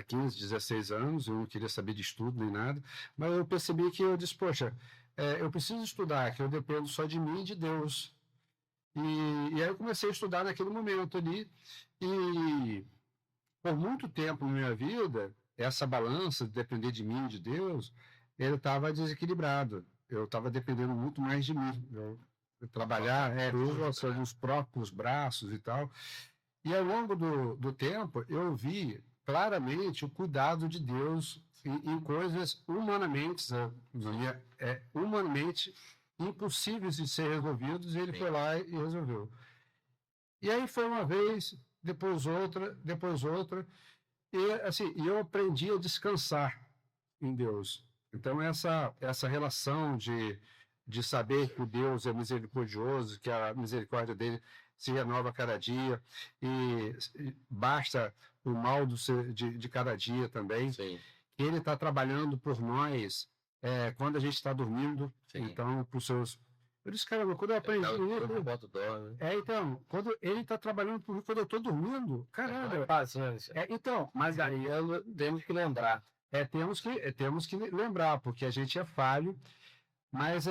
15, 16 anos, eu não queria saber de estudo nem nada, mas eu percebi que eu disse, poxa, eu preciso estudar, que eu dependo só de mim e de Deus. E aí eu comecei a estudar naquele momento ali, e por muito tempo na minha vida, essa balança de depender de mim e de Deus, ele estava desequilibrado. Eu estava dependendo muito mais de mim. Eu trabalhar, usando os próprios braços e tal. E ao longo do tempo, eu vi claramente o cuidado de Deus em coisas humanamente impossíveis de ser resolvidos, e ele foi lá e resolveu. E aí foi uma vez, depois outra, e assim, eu aprendi a descansar em Deus. Então essa relação de saber que o Deus é misericordioso, que a misericórdia dele se renova a cada dia, e basta o mal de cada dia também. Sim. Ele está trabalhando por nós quando a gente está dormindo. Sim. Então, para os seus... Eu disse, caramba, quando eu aprendi então, quando ele está trabalhando por mim, quando eu estou dormindo, caramba. É fácil, né? Então, mas aí temos que lembrar. Temos que lembrar, porque a gente é falho, mas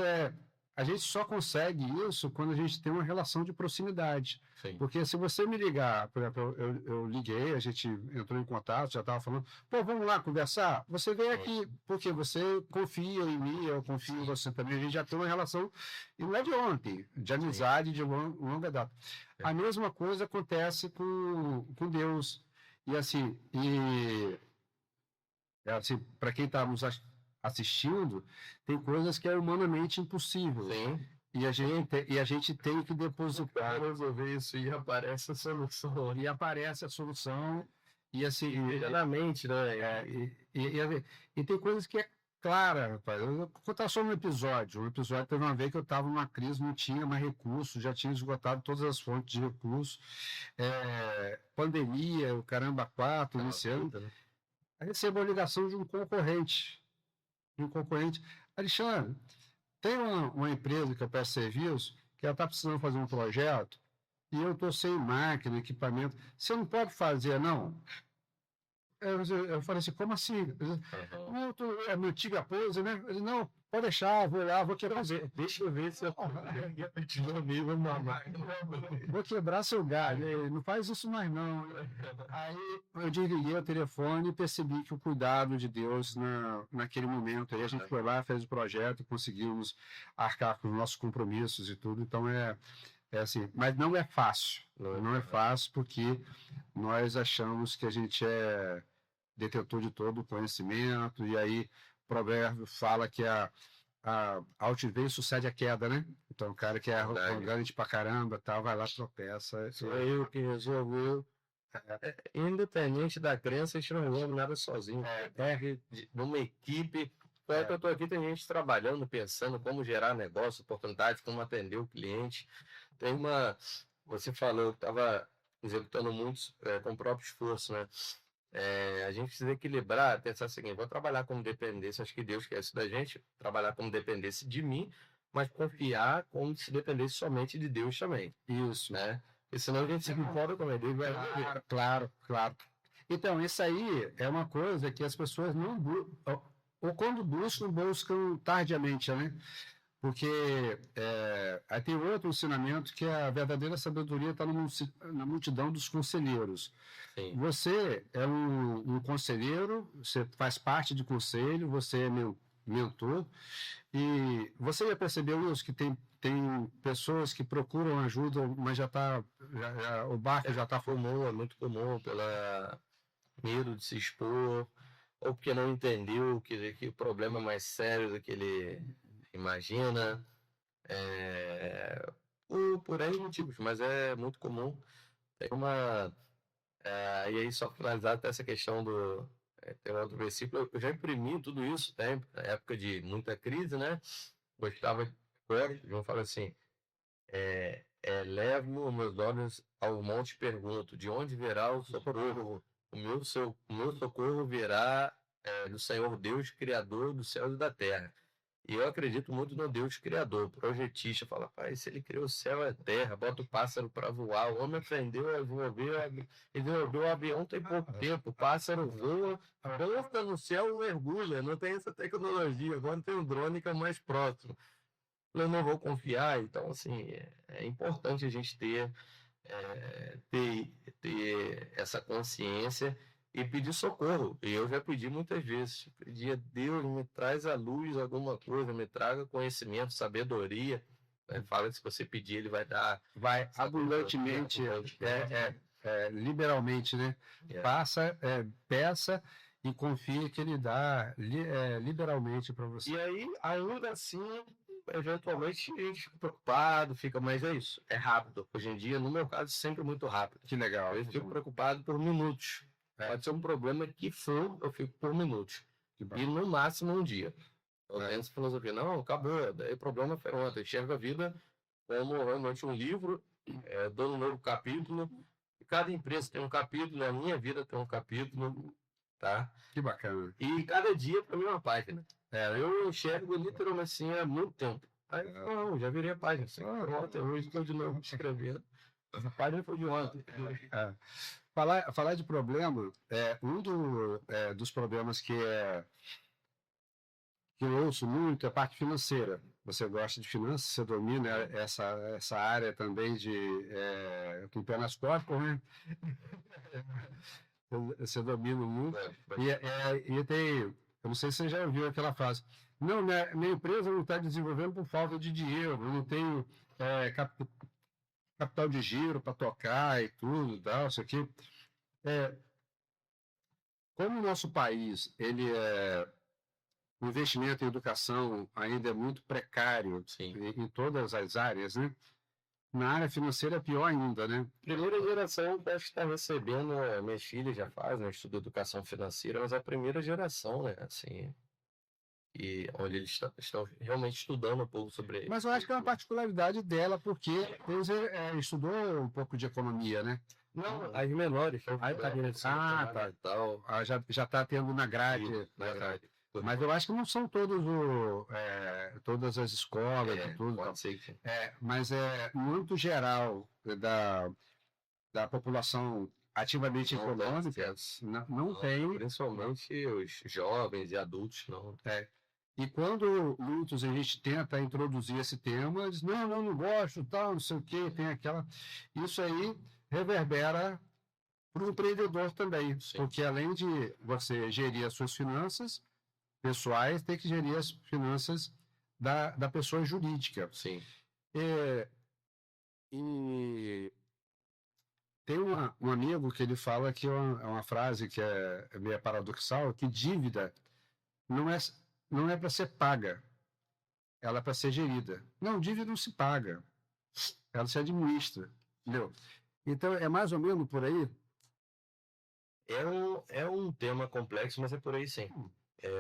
a gente só consegue isso quando a gente tem uma relação de proximidade. Sim. Porque se você me ligar, por exemplo, eu liguei, a gente entrou em contato, já estava falando, pô, vamos lá conversar? Você vem aqui, porque você confia em mim, eu confio em você também, a gente já tem uma relação, e não é de ontem, de amizade, de longa data. A mesma coisa acontece com Deus. E assim, para quem está nos assistindo, tem coisas que é humanamente impossível. Sim. E a gente tem que depositar, resolver isso, e aparece a solução. E assim, na mente, né? E tem coisas que é clara, rapaz. Eu vou contar só um episódio. Teve uma vez que eu estava numa crise, não tinha mais recursos, já tinha esgotado todas as fontes de recursos. Pandemia, o caramba 4, iniciando. Né? Aí recebo a ligação de um concorrente. Alexandre, tem uma empresa que eu peço serviço, que ela está precisando fazer um projeto, e eu estou sem máquina, equipamento. Você não pode fazer, não? Eu falei assim, como assim? É minha antiga pose, né? Ele, não, pode deixar, vou lá, vou quebrar. Deixa eu ver se eu vou quebrar seu galho. Ele, não faz isso mais, não. Aí eu desliguei o telefone e percebi que o cuidado de Deus naquele momento. Aí a gente foi lá, fez o projeto, conseguimos arcar com os nossos compromissos e tudo. Então é assim, mas não é fácil. Não é fácil porque nós achamos que a gente é detentor de todo o conhecimento, e aí o provérbio fala que a altivez sucede a queda, né? Então o cara que é arrogante pra caramba, tal, vai lá, tropeça. Sou eu que resolveu. Independente da crença, a gente não resolve nada sozinho. Numa equipe. Eu estou aqui, tem gente trabalhando, pensando como gerar negócio, oportunidade, como atender o cliente. Tem você falou, eu estava executando muitos com o próprio esforço, né? A gente precisa equilibrar, pensar o seguinte, vou trabalhar como dependência, acho que Deus quer isso da gente, trabalhar como dependência de mim, mas confiar como se dependesse somente de Deus também. Isso. Né? Porque senão a gente se concorda com Deus. Claro. Então, isso aí é uma coisa que as pessoas não... ou quando buscam tardiamente, né? Porque aí tem outro ensinamento que a verdadeira sabedoria está na multidão dos conselheiros. Sim. Você é um conselheiro, você faz parte de conselho, você é meu mentor, e você já percebeu isso, que tem pessoas que procuram ajuda, mas o barco já está comum, é muito comum, pela medo de se expor, ou porque não entendeu que o problema é mais sério do que ele imagina, por N motivos, mas é muito comum. Tem uma. E aí, só finalizar até essa questão do. Tem outro versículo, eu já imprimi tudo isso, na época de muita crise, né? Gostava de João fala assim: levo meus olhos ao monte e pergunto, de onde virá o socorro? O meu socorro virá do Senhor Deus, Criador dos céus e da terra. E eu acredito muito no Deus Criador, projetista. Fala, pai, se ele criou o céu e a terra, bota o pássaro para voar, o homem aprendeu a desenvolveu o avião tem pouco tempo, o pássaro voa, dança no céu e mergulha, não tem essa tecnologia, agora tem um drone que é mais próximo. Eu não vou confiar, então, assim, é importante a gente ter essa consciência e pedir socorro. E eu já pedi muitas vezes, pedi a Deus, me traz à luz alguma coisa, me traga conhecimento, sabedoria. Fala que se você pedir, ele vai dar. Vai abundantemente, liberalmente, né? Peça e confie que ele dá liberalmente para você. E aí, ainda assim, eventualmente a gente fica preocupado, mas é isso, é rápido. Hoje em dia, no meu caso, sempre muito rápido. Que legal. Eu fico preocupado por minutos. Pode ser um problema que for, eu fico por minutos. E no máximo um dia. Eu tenho essa filosofia, não, acabou, daí o problema foi ontem. Enxerga a vida como realmente um livro, dando um novo capítulo. E cada empresa tem um capítulo, a minha vida tem um capítulo, tá? Que bacana. E cada dia para mim é uma página. Eu enxergo literalmente assim há muito tempo. Aí, não, já virei a página. Assim, ontem, hoje estou de novo escrevendo. A página foi de ontem. Falar de problema, dos problemas que eu ouço muito é a parte financeira. Você gosta de finanças, você domina essa área também com o pé nas costas, né? Você domina muito. E eu não sei se você já ouviu aquela frase. Não, minha empresa não está desenvolvendo por falta de dinheiro, eu não tenho capital de giro para tocar e tudo, tal, isso aqui. Como o nosso país, o investimento em educação ainda é muito precário em todas as áreas, né? Na área financeira é pior ainda, né? Primeira geração deve estar recebendo, minhas filhas já fazem, né, estudo de educação financeira, mas é a primeira geração, né? Assim, onde eles estão realmente estudando um pouco sobre isso. Mas eu acho que é uma particularidade dela, porque eles estudou um pouco de economia, né? Não, as menores. Já está tendo na grade. Mas eu acho que não são todas as escolas e tudo. Pode ser que... Mas é muito geral da população ativamente econômica. Não tem. Principalmente os jovens e adultos, não. E quando muitos a gente tenta introduzir esse tema, eles não gosto, tal, não sei o quê, tem aquela. Isso aí reverbera para o empreendedor também. Sim. Porque além de você gerir as suas finanças pessoais, tem que gerir as finanças da pessoa jurídica. Sim. E tem um amigo que ele fala que é uma frase que é meio paradoxal, que dívida não é para ser paga, ela é para ser gerida. Não, dívida não se paga, ela se administra, entendeu? Então, é mais ou menos por aí? É um tema complexo, mas é por aí sim.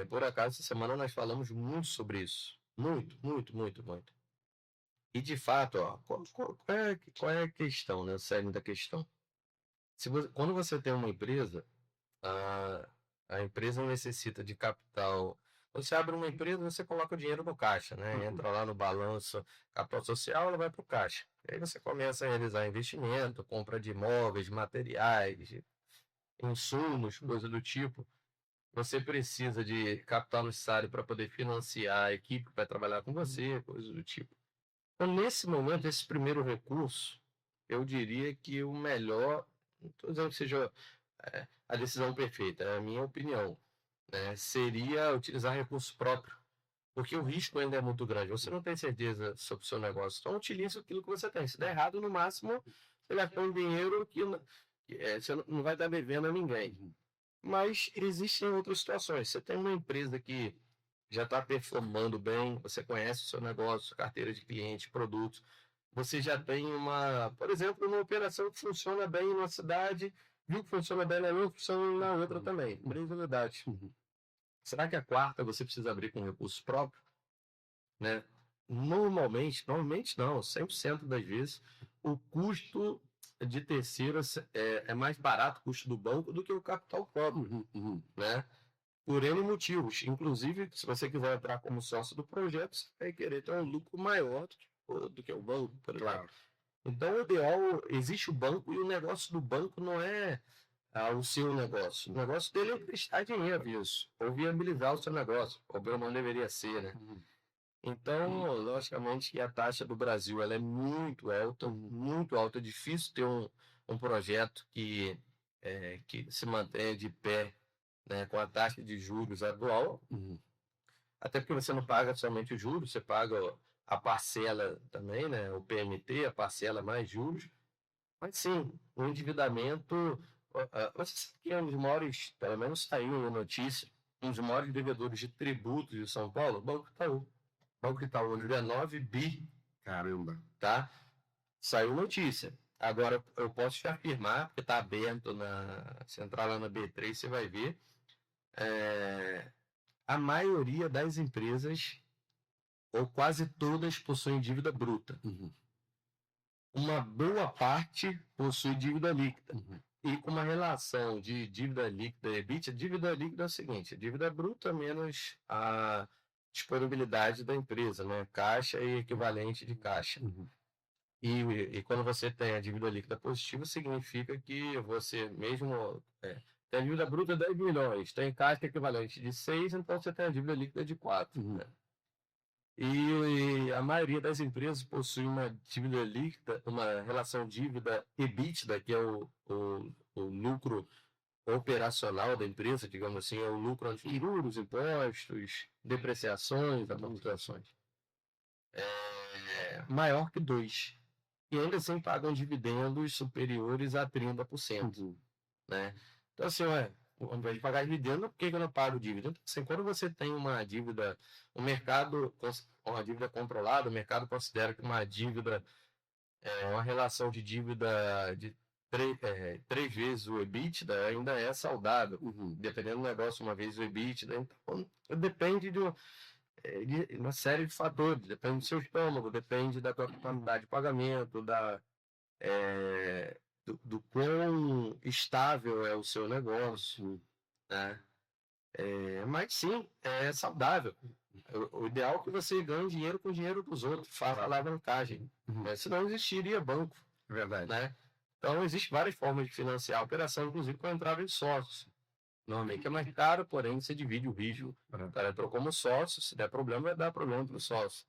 Por acaso, essa semana nós falamos muito sobre isso. Muito, muito, muito, muito. E, de fato, qual é a questão, né? O cerne da questão. Quando você tem uma empresa, a empresa necessita de capital. Você abre uma empresa, você coloca o dinheiro no caixa, né? Entra lá no balanço, capital social, ela vai para o caixa. E aí você começa a realizar investimento, compra de imóveis, materiais, insumos, coisa do tipo. você precisa de capital necessário para poder financiar a equipe que vai trabalhar com você, coisas do tipo. Então, nesse momento, esse primeiro recurso, eu diria que o melhor, não estou dizendo que seja a decisão perfeita, é a minha opinião, né, seria utilizar recurso próprio, porque o risco ainda é muito grande. Você não tem certeza sobre o seu negócio, então utilize aquilo que você tem. Se der errado, no máximo, você gastou um dinheiro que você não vai estar devendo a ninguém. Mas existem outras situações. Você tem uma empresa que já está performando bem, você conhece o seu negócio, carteira de clientes, produtos. Você já tem por exemplo, uma operação que funciona bem numa cidade, viu que funciona bem na outra, funciona na outra também. 3 unidades. Será que a quarta você precisa abrir com recurso próprio? Né? Normalmente não, 100% das vezes, o custo de terceiros é mais barato o custo do banco do que o capital próprio, né? Por N motivos. Inclusive, se você quiser entrar como sócio do projeto, você vai querer ter um lucro maior do que o banco, por exemplo. Claro. Então, o ideal, existe o banco e o negócio do banco não é o seu negócio. O negócio dele é emprestar dinheiro, isso, ou viabilizar o seu negócio, ou pelo menos deveria ser, né? Então, logicamente que a taxa do Brasil ela é muito alta, é difícil ter um projeto que se mantenha de pé, né, com a taxa de juros atual, até porque você não paga somente os juros, você paga a parcela também, né, o PMT, a parcela mais juros, mas sim, o endividamento, você sabe que é um dos maiores, pelo menos saiu a notícia, um dos maiores devedores de tributos de São Paulo, o Banco Itaú. Banco Itaú, 19 bi. Caramba. Tá? Saiu notícia. Agora, eu posso te afirmar, porque está aberto se entrar lá na B3, você vai ver. A maioria das empresas, ou quase todas, possuem dívida bruta. Uma boa parte possui dívida líquida. E com uma relação de dívida líquida e EBITDA, dívida líquida é o seguinte: dívida bruta menos a disponibilidade da empresa, né? Caixa e equivalente de caixa. E quando você tem a dívida líquida positiva, significa que você mesmo tem a dívida bruta de 10 milhões, tem caixa equivalente de 6, então você tem a dívida líquida de 4. Né? E a maioria das empresas possui uma dívida líquida, uma relação dívida EBITDA, que é o lucro operacional da empresa, digamos assim, é o lucro antes de juros, impostos, depreciações, amortizações, maior que 2. E ainda assim pagam dividendos superiores a 30%. Né? Então, assim, ao invés de pagar dividendo, por que eu não pago dívida? Então, assim, quando você tem uma dívida, uma dívida controlada, o mercado considera que uma dívida uma relação de dívida de 3 vezes o EBITDA ainda é saudável, dependendo do negócio, uma vez o EBITDA. Então, depende de uma série de fatores, depende do seu estômago, depende da tua capacidade de pagamento, do quão estável é o seu negócio, né? Mas sim, é saudável. O ideal é que você ganhe dinheiro com o dinheiro dos outros, faça alavancagem. Senão não existiria banco. Verdade. Né? Então, existem várias formas de financiar a operação, inclusive com a entrada de sócios. Normalmente é mais caro, porém você divide o risco. O cara entrou como sócio, se der problema, vai dar problema para o sócio.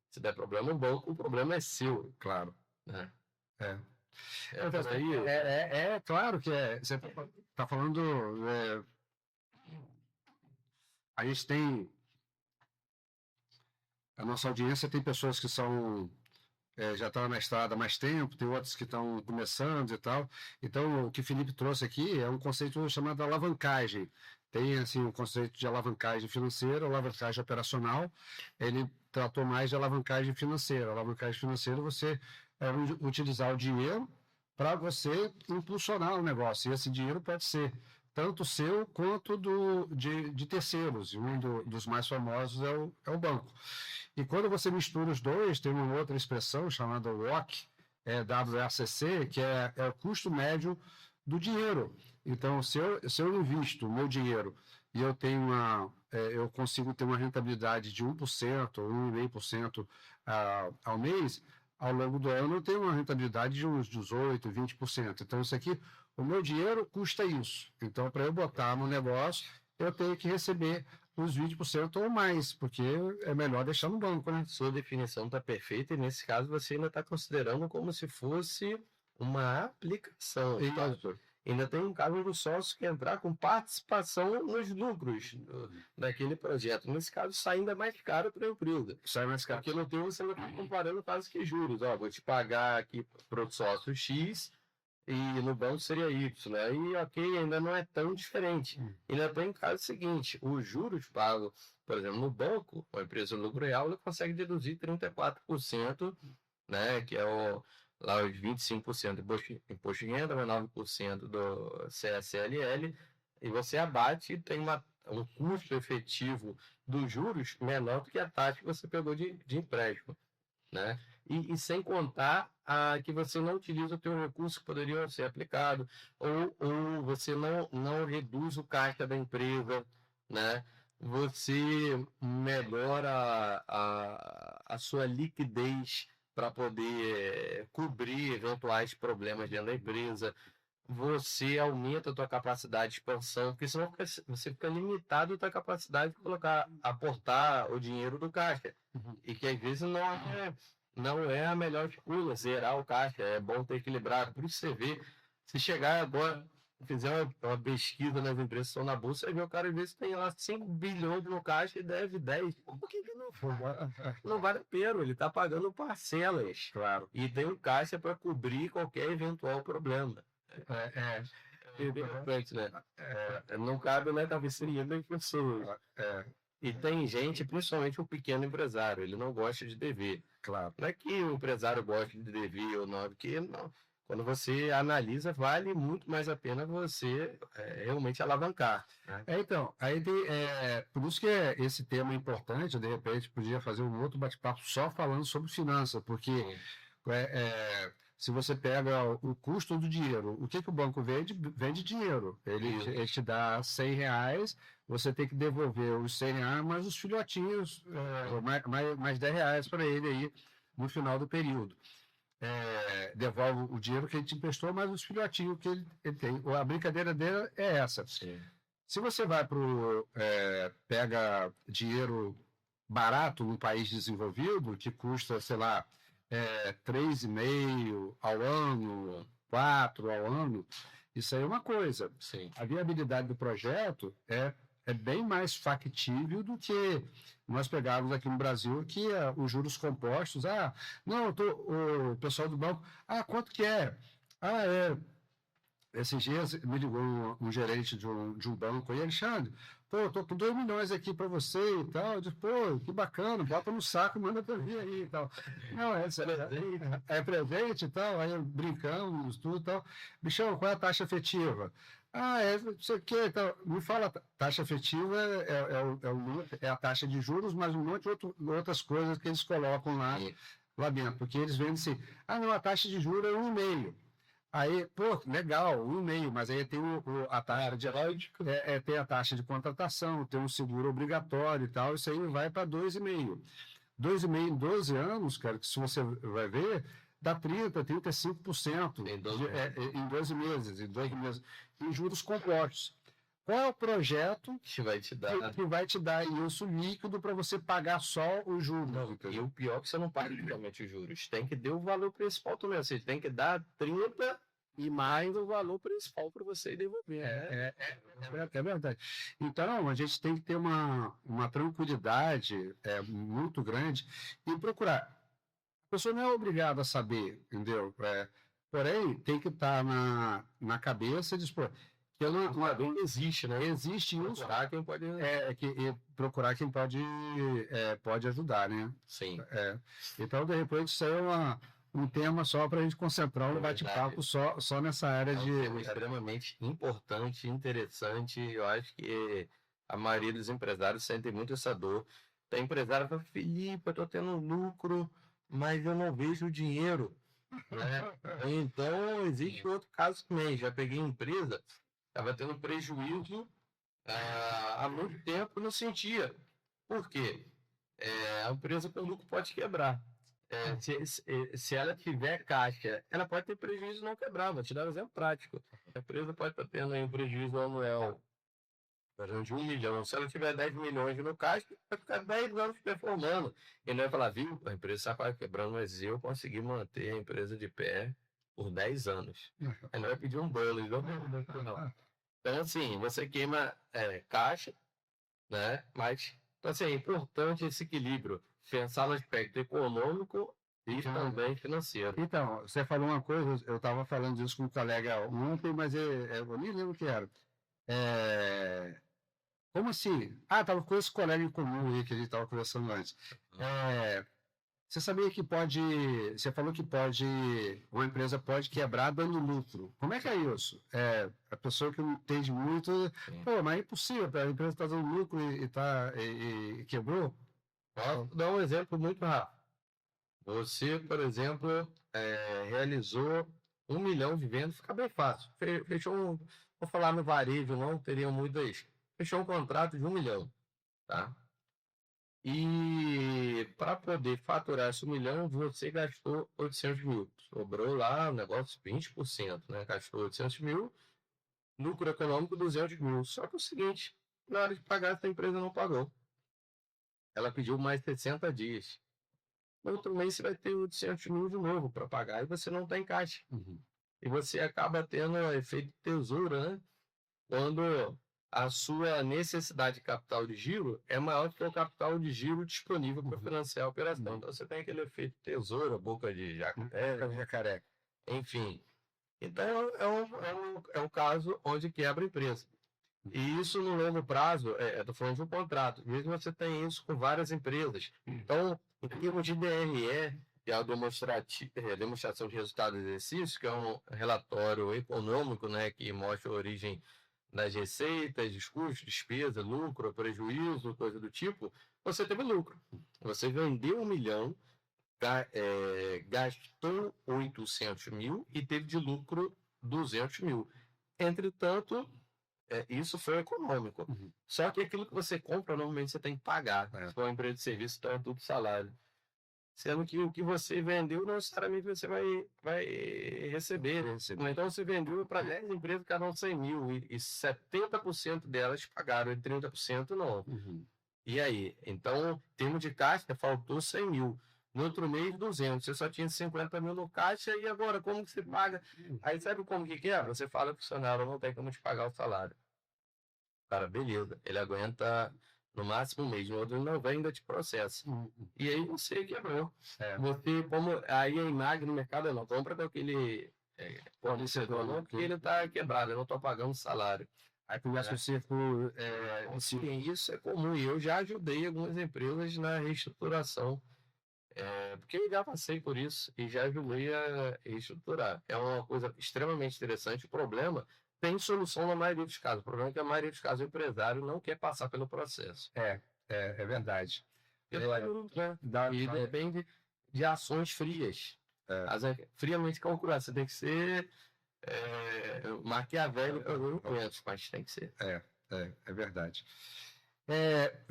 Se der problema no banco, o problema é seu. Claro. Né? Claro que você está falando. A gente tem. A nossa audiência tem pessoas que são. Já estão na estrada há mais tempo, tem outros que estão começando e tal. Então, o que o Felipe trouxe aqui é um conceito chamado alavancagem. Tem assim um conceito de alavancagem financeira, alavancagem operacional. Ele tratou mais de alavancagem financeira. Alavancagem financeira, você utilizar o dinheiro para você impulsionar o negócio. E esse dinheiro pode ser tanto seu quanto de terceiros. Um dos mais famosos é o banco. E quando você mistura os dois, tem uma outra expressão chamada WACC, WACC, que é o custo médio do dinheiro. Então, se eu invisto o meu dinheiro e eu consigo ter uma rentabilidade de 1% ou 1,5% ao mês, ao longo do ano eu tenho uma rentabilidade de uns 18%, 20%. Então, isso aqui, o meu dinheiro custa isso. Então, para eu botar no negócio, eu tenho que receber os 20% ou mais, porque é melhor deixar no banco, né? Sua definição está perfeita e nesse caso você ainda está considerando como se fosse uma aplicação. Isso. Ainda tem um caso do sócio que entrar com participação nos lucros daquele projeto. Nesse caso, sai ainda mais caro para a empresa. Sai mais caro. Porque no teu você não está comparando quase que juros. Ó, vou te pagar aqui para o sócio X e no banco seria Y, né? E ok, ainda não é tão diferente. Ainda tem o caso seguinte, os juros pagos, por exemplo, no banco, a empresa no lucro real, ela consegue deduzir 34%, né? Que é lá os 25% de imposto de renda, mais 9% do CSLL, e você abate e tem um custo efetivo dos juros menor do que a taxa que você pegou de empréstimo, né? E sem contar que você não utiliza o teu recurso que poderiam ser aplicado, ou você não reduz o caixa da empresa, né? Você melhora a sua liquidez para poder cobrir eventuais problemas dentro da empresa. Você aumenta a tua capacidade de expansão, porque senão você fica limitado à tua capacidade de aportar o dinheiro do caixa. E que às vezes não é a melhor escolha, zerar o caixa, é bom ter equilibrado. Por isso você vê, se chegar agora, fizer uma pesquisa nas empresas que estão na bolsa, você vê o cara às vezes tem lá 5 bilhões no caixa e deve 10. Por que não vale a pena? Ele está pagando parcelas. Claro. E tem um caixa para cobrir qualquer eventual problema. Interessante, né? Não cabe, né? Talvez seria bem pessoas. E tem gente, principalmente o pequeno empresário, ele não gosta de dever. Claro. Não é que o empresário gosta de dever ou não, porque não. Quando você analisa, vale muito mais a pena você realmente alavancar. Né? Então, aí por isso que esse tema é importante, de repente podia fazer um outro bate-papo só falando sobre finanças, porque se você pega o custo do dinheiro, o que o banco vende? Vende dinheiro. Ele te dá R$100, você tem que devolver os R$100 mais os filhotinhos, mais R$10 para ele aí no final do período. Devolve o dinheiro que ele te emprestou, mais os filhotinhos que ele tem. A brincadeira dele é essa. Sim. Se você vai pega dinheiro barato num país desenvolvido, que custa, sei lá, 3,5 ao ano, 4 ao ano, isso aí é uma coisa. Sim. A viabilidade do projeto é bem mais factível do que nós pegarmos aqui no Brasil, que os juros compostos. O pessoal do banco, quanto que é? Esses dias me ligou um gerente de um banco aí, Alexandre, eu tô com 2 milhões aqui para você e tal. Eu disse, que bacana, bota no saco e manda para mim aí e tal. Não, é presente e tal, aí brincamos, tudo e tal. Bichão, qual é a taxa efetiva? Não sei o que, então, me fala, taxa efetiva é a taxa de juros, mas um monte de outras coisas que eles colocam lá dentro, porque eles vendem assim, a taxa de juros é 1,5. Aí, legal, 1,5, mas aí tem a taxa de tem a taxa de contratação, tem um seguro obrigatório e tal, isso aí vai para 2,5. 2,5 em 12 anos, cara, que se você vai ver, dá 35% em 12 meses, em 2 meses, em juros compostos. Qual é o projeto que vai te dar isso líquido para você pagar só os juros? E o pior é que você não paga unicamente os juros. Tem que dar o valor principal também. Você tem que dar 30 e mais o valor principal para você devolver. É verdade. Então, a gente tem que ter uma tranquilidade muito grande e procurar. A pessoa não é obrigada a saber, entendeu? Porém, tem que estar na cabeça de expor. Não existe, né? Existe procurar quem pode procurar quem pode ajudar, né? Sim. Então, de repente, isso aí é um tema só para a gente concentrar um bate-papo só nessa área de. É um tema extremamente importante, interessante. Eu acho que a maioria dos empresários sentem muito essa dor. Tem empresário que fala, Felipe, eu estou tendo lucro, mas eu não vejo o dinheiro. Né? Então, existe outro caso também. Já peguei empresa. Estava tendo prejuízo há muito tempo, não sentia. Por quê? A empresa pelo lucro pode quebrar. Se ela tiver caixa, ela pode ter prejuízo e não quebrar. Vou te dar um exemplo prático. A empresa pode estar tendo aí um prejuízo anual de 1 milhão. Se ela tiver 10 milhões no caixa, vai ficar 10 anos performando. E não vai falar, viu, a empresa está quase quebrando, mas eu consegui manter a empresa de pé por 10 anos. Aí não vai pedir um bolo, não. Então, assim, você queima caixa, né? Mas, então, assim, é importante esse equilíbrio. Pensar no aspecto econômico e também financeiro. Então, você falou uma coisa, eu estava falando disso com um colega ontem, mas eu nem lembro o que era. Como assim? Estava com esse colega em comum aí que a gente estava conversando antes. Você sabia que você falou que uma empresa pode quebrar dando lucro. Como é que é isso? A pessoa que não entende muito, pô, mas é impossível, a empresa está dando lucro e quebrou? Posso dar um exemplo muito rápido. Você, por exemplo, realizou 1 milhão de vendas, fica bem fácil. Fechou vou falar no varejo, não teria muito isso. Fechou um contrato de 1 milhão, tá? E para poder faturar esse 1 milhão, você gastou 800 mil. Sobrou lá o negócio 20%, né? Gastou 800 mil, lucro econômico 200 mil. Só que é o seguinte, na hora de pagar, essa empresa não pagou. Ela pediu mais 60 dias. No outro mês você vai ter 800 mil de novo para pagar e você não tem caixa. E você acaba tendo efeito tesoura, né? Quando a sua necessidade de capital de giro é maior que o capital de giro disponível para financiar a operação. Então você tem aquele efeito tesoura, boca de jacaré, enfim. Então é um caso onde quebra a empresa. E isso no longo prazo, estou falando de um contrato, mesmo você tem isso com várias empresas. Então, em termos de DRE, que é a demonstração de resultado do exercício, que é um relatório econômico, né, que mostra a origem das receitas, dos custos, despesa, lucro, prejuízo, coisa do tipo, você teve lucro. Você vendeu 1 milhão, gastou 800 mil e teve de lucro 200 mil. Entretanto, isso foi econômico. Só que aquilo que você compra, normalmente você tem que pagar. Se for uma empresa de serviço, então é tudo salário. Sendo que o que você vendeu, não necessariamente você vai receber. Então você vendeu para 10 empresas, cada um 100 mil, e 70% delas pagaram, e 30% não. E aí? Então, em termos de caixa, faltou 100 mil. No outro mês, 200. Você só tinha 50 mil no caixa, e agora, como que você paga? Aí sabe como que é? Você fala para o funcionário, não tem como te pagar o salário. Cara, beleza. Ele aguenta no máximo um mês, no outro não vem, ainda te processa. E aí você quebrou. Você, aí a imagem no mercado não compra com aquele fornecedor, não, porque ele está quebrado, eu não estou pagando salário. Aí começa o círculo. Isso é comum. E eu já ajudei algumas empresas na reestruturação. Porque eu já passei por isso e já ajudei a reestruturar. É uma coisa extremamente interessante. O problema tem solução na maioria dos casos. O problema é que a maioria dos casos o empresário não quer passar pelo processo. É verdade. E depende de ações frias. Friamente calculadas. Você tem que ser maquiavélico, mas tem que ser. É verdade.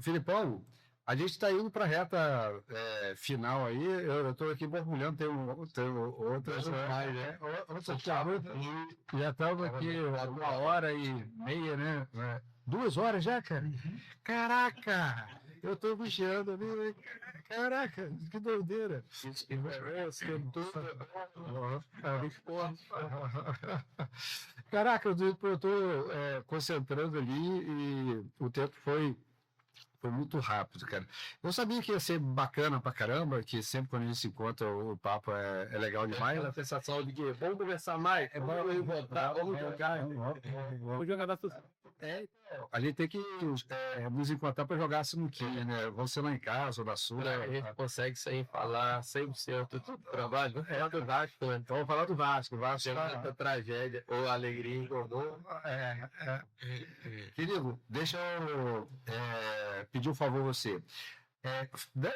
Filipão, a gente está indo para a reta final aí. Eu estou aqui borbulhando, tem outras. Já estamos aqui 1h30, né? 2 horas já, cara? Caraca! Eu estou vigiando ali. Caraca, que doideira! Caraca, eu estou concentrando ali e o tempo foi muito rápido, cara. Eu sabia que ia ser bacana pra caramba, que sempre quando a gente se encontra o papo é legal demais. Aquela sensação de que vamos conversar mais, vamos voltar, vamos jogar. Vamos jogar da a gente tem que nos encontrar para jogar sinuquinha, né? Vamos ser lá em casa ou na sua. A gente consegue sem falar 100% do trabalho. Do Vasco, né? Então vamos falar do Vasco. O Vasco tem muita tragédia ou alegria em comum. Querido, deixa eu pedir um favor a você.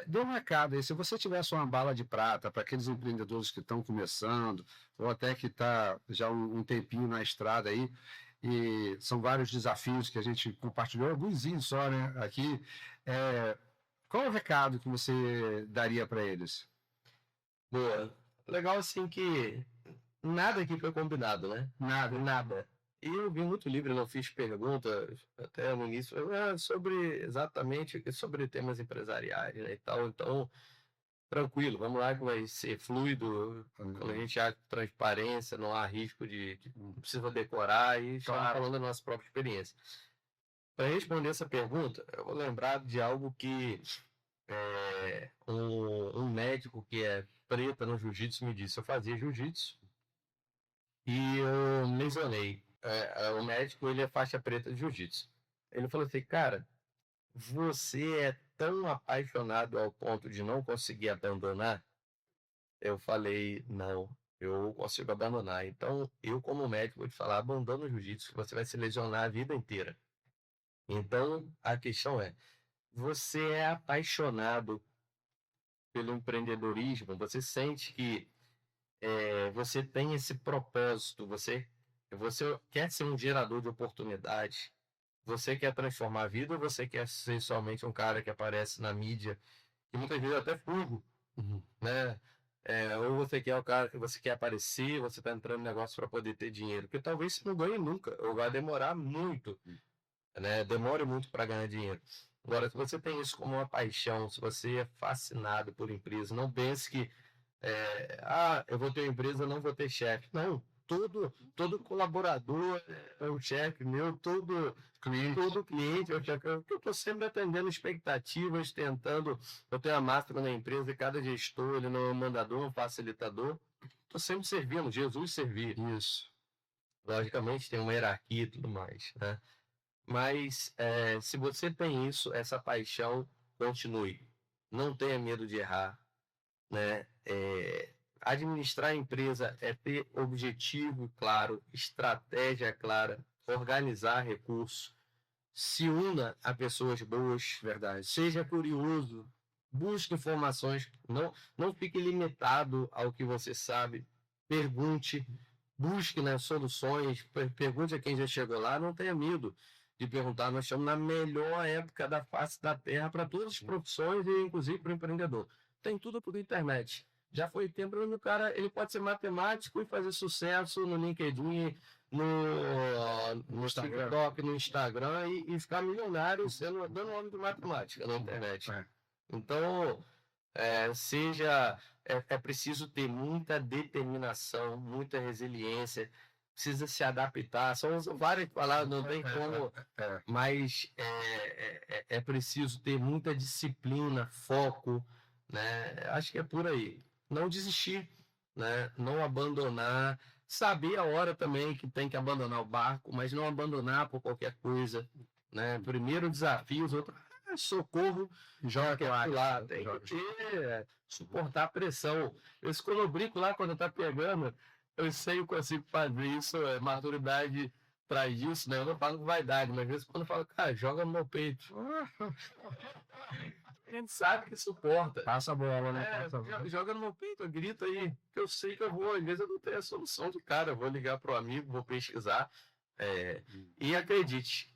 Dê um recado aí, se você tivesse uma bala de prata para aqueles empreendedores que estão começando, ou até que está já um tempinho na estrada aí, e são vários desafios que a gente compartilhou, alguns só, né, aqui. Qual é o recado que você daria para eles? Boa. Legal assim que nada aqui foi combinado, né? Nada. E eu vi muito livro, não fiz perguntas até no início, sobre temas empresariais, né, e tal. Então, tranquilo, vamos lá que vai ser fluido. Quando a gente acha transparência, não há risco não precisa decorar e estamos falando da nossa própria experiência. Para responder essa pergunta, eu vou lembrar de algo que um médico que é preta no jiu-jitsu me disse. Eu fazia jiu-jitsu e eu lesionei. O médico, ele é faixa preta de jiu-jitsu. Ele falou assim, cara, você é tão apaixonado ao ponto de não conseguir abandonar? Eu falei, não, eu consigo abandonar. Então, eu como médico vou te falar, abandona o jiu-jitsu, que você vai se lesionar a vida inteira. Então, a questão é, você é apaixonado pelo empreendedorismo? Você sente que você tem esse propósito? Você quer ser um gerador de oportunidades? Você quer transformar a vida ou você quer ser somente um cara que aparece na mídia, que muitas vezes até fugo, né? Ou você quer o cara que você quer aparecer, você está entrando no negócio para poder ter dinheiro, porque talvez você não ganhe nunca, ou vai demorar muito, né? Demore muito para ganhar dinheiro. Agora, se você tem isso como uma paixão, se você é fascinado por empresa, não pense que eu vou ter uma empresa, não vou ter chefe. Não, todo colaborador é um chefe meu, todo cliente é um chefe. Eu estou sempre atendendo expectativas, tentando. Eu tenho a máscara na empresa e cada gestor, ele não é um mandador, um facilitador. Estou sempre servindo, Jesus servir. Isso. Logicamente tem uma hierarquia e tudo mais, né? Mas se você tem isso, essa paixão, continue. Não tenha medo de errar, né? Administrar a empresa é ter objetivo claro, estratégia clara, organizar recursos, se una a pessoas boas, Verdade. seja curioso, busque informações, não fique limitado ao que você sabe, pergunte, busque, né, soluções, pergunte a quem já chegou lá, não tenha medo de perguntar. Nós estamos na melhor época da face da terra para todas as profissões e inclusive para o empreendedor. Tem tudo por internet. Já foi tempo onde o cara ele pode ser matemático e fazer sucesso no LinkedIn, no TikTok, no Instagram e ficar milionário dando nome de matemática na internet. Então, é preciso ter muita determinação, muita resiliência, precisa se adaptar. São várias palavras, não tem como, mas é preciso ter muita disciplina, foco, né? Acho que é por aí. Não desistir, né? Não abandonar, saber a hora também que tem que abandonar o barco, mas não abandonar por qualquer coisa, né? Primeiro desafio, os outros, socorro, joga lá, tem que suportar a pressão. Quando eu brinco lá, quando tá pegando, eu sei que eu consigo fazer isso, maturidade traz isso, né? Eu não falo vaidade, mas às vezes quando eu falo, cara, joga no meu peito. A gente sabe que suporta. Passa a bola, né? Joga no meu peito, grita aí, que eu sei que eu vou. Às vezes eu não tenho a solução do cara, eu vou ligar pro amigo, vou pesquisar. E acredite,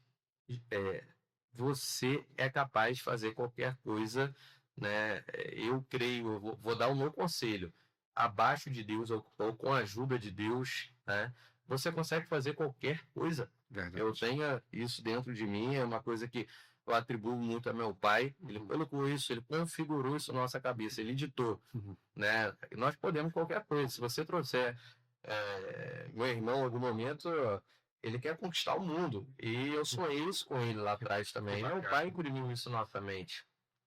você é capaz de fazer qualquer coisa, né? Eu creio, vou dar o meu conselho. Abaixo de Deus ou com a ajuda de Deus, né? Você consegue fazer qualquer coisa. Verdade. Eu tenho isso dentro de mim, é uma coisa que eu atribuo muito a meu pai. Ele colocou isso, ele configurou isso na nossa cabeça, ele ditou, né? Nós podemos qualquer coisa. Se você trouxer meu irmão em algum momento, ele quer conquistar o mundo. E eu sonhei isso com ele lá atrás também. Meu pai imprimiu isso na nossa mente,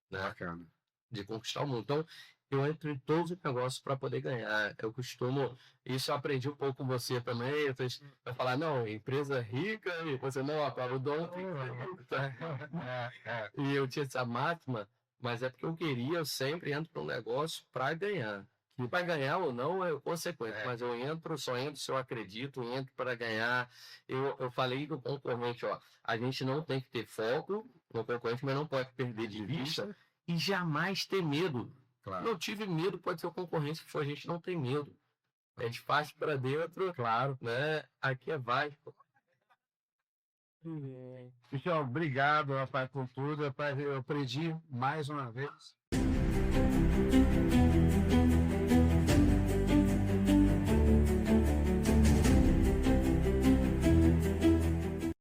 né? Bacana. De conquistar o mundo. Então, eu entro em todos os negócios para poder ganhar. Eu costumo... Isso eu aprendi um pouco com você também. Você vai falar, não, empresa rica, e você não, o dono tem que ser rico, tá? E eu tinha essa máxima, mas é porque eu sempre entro num negócio para ganhar. E para ganhar ou não é consequente, mas eu só entro se eu acredito, entro para ganhar. Eu falei do concorrente, a gente não tem que ter foco no concorrente, mas não pode perder de vista e jamais ter medo. Claro. Não tive medo, pode ser o concorrente, a gente não tem medo. A gente faz para dentro, claro, né? Aqui é vai. Michel, obrigado, rapaz, por tudo. Rapaz, eu aprendi mais uma vez.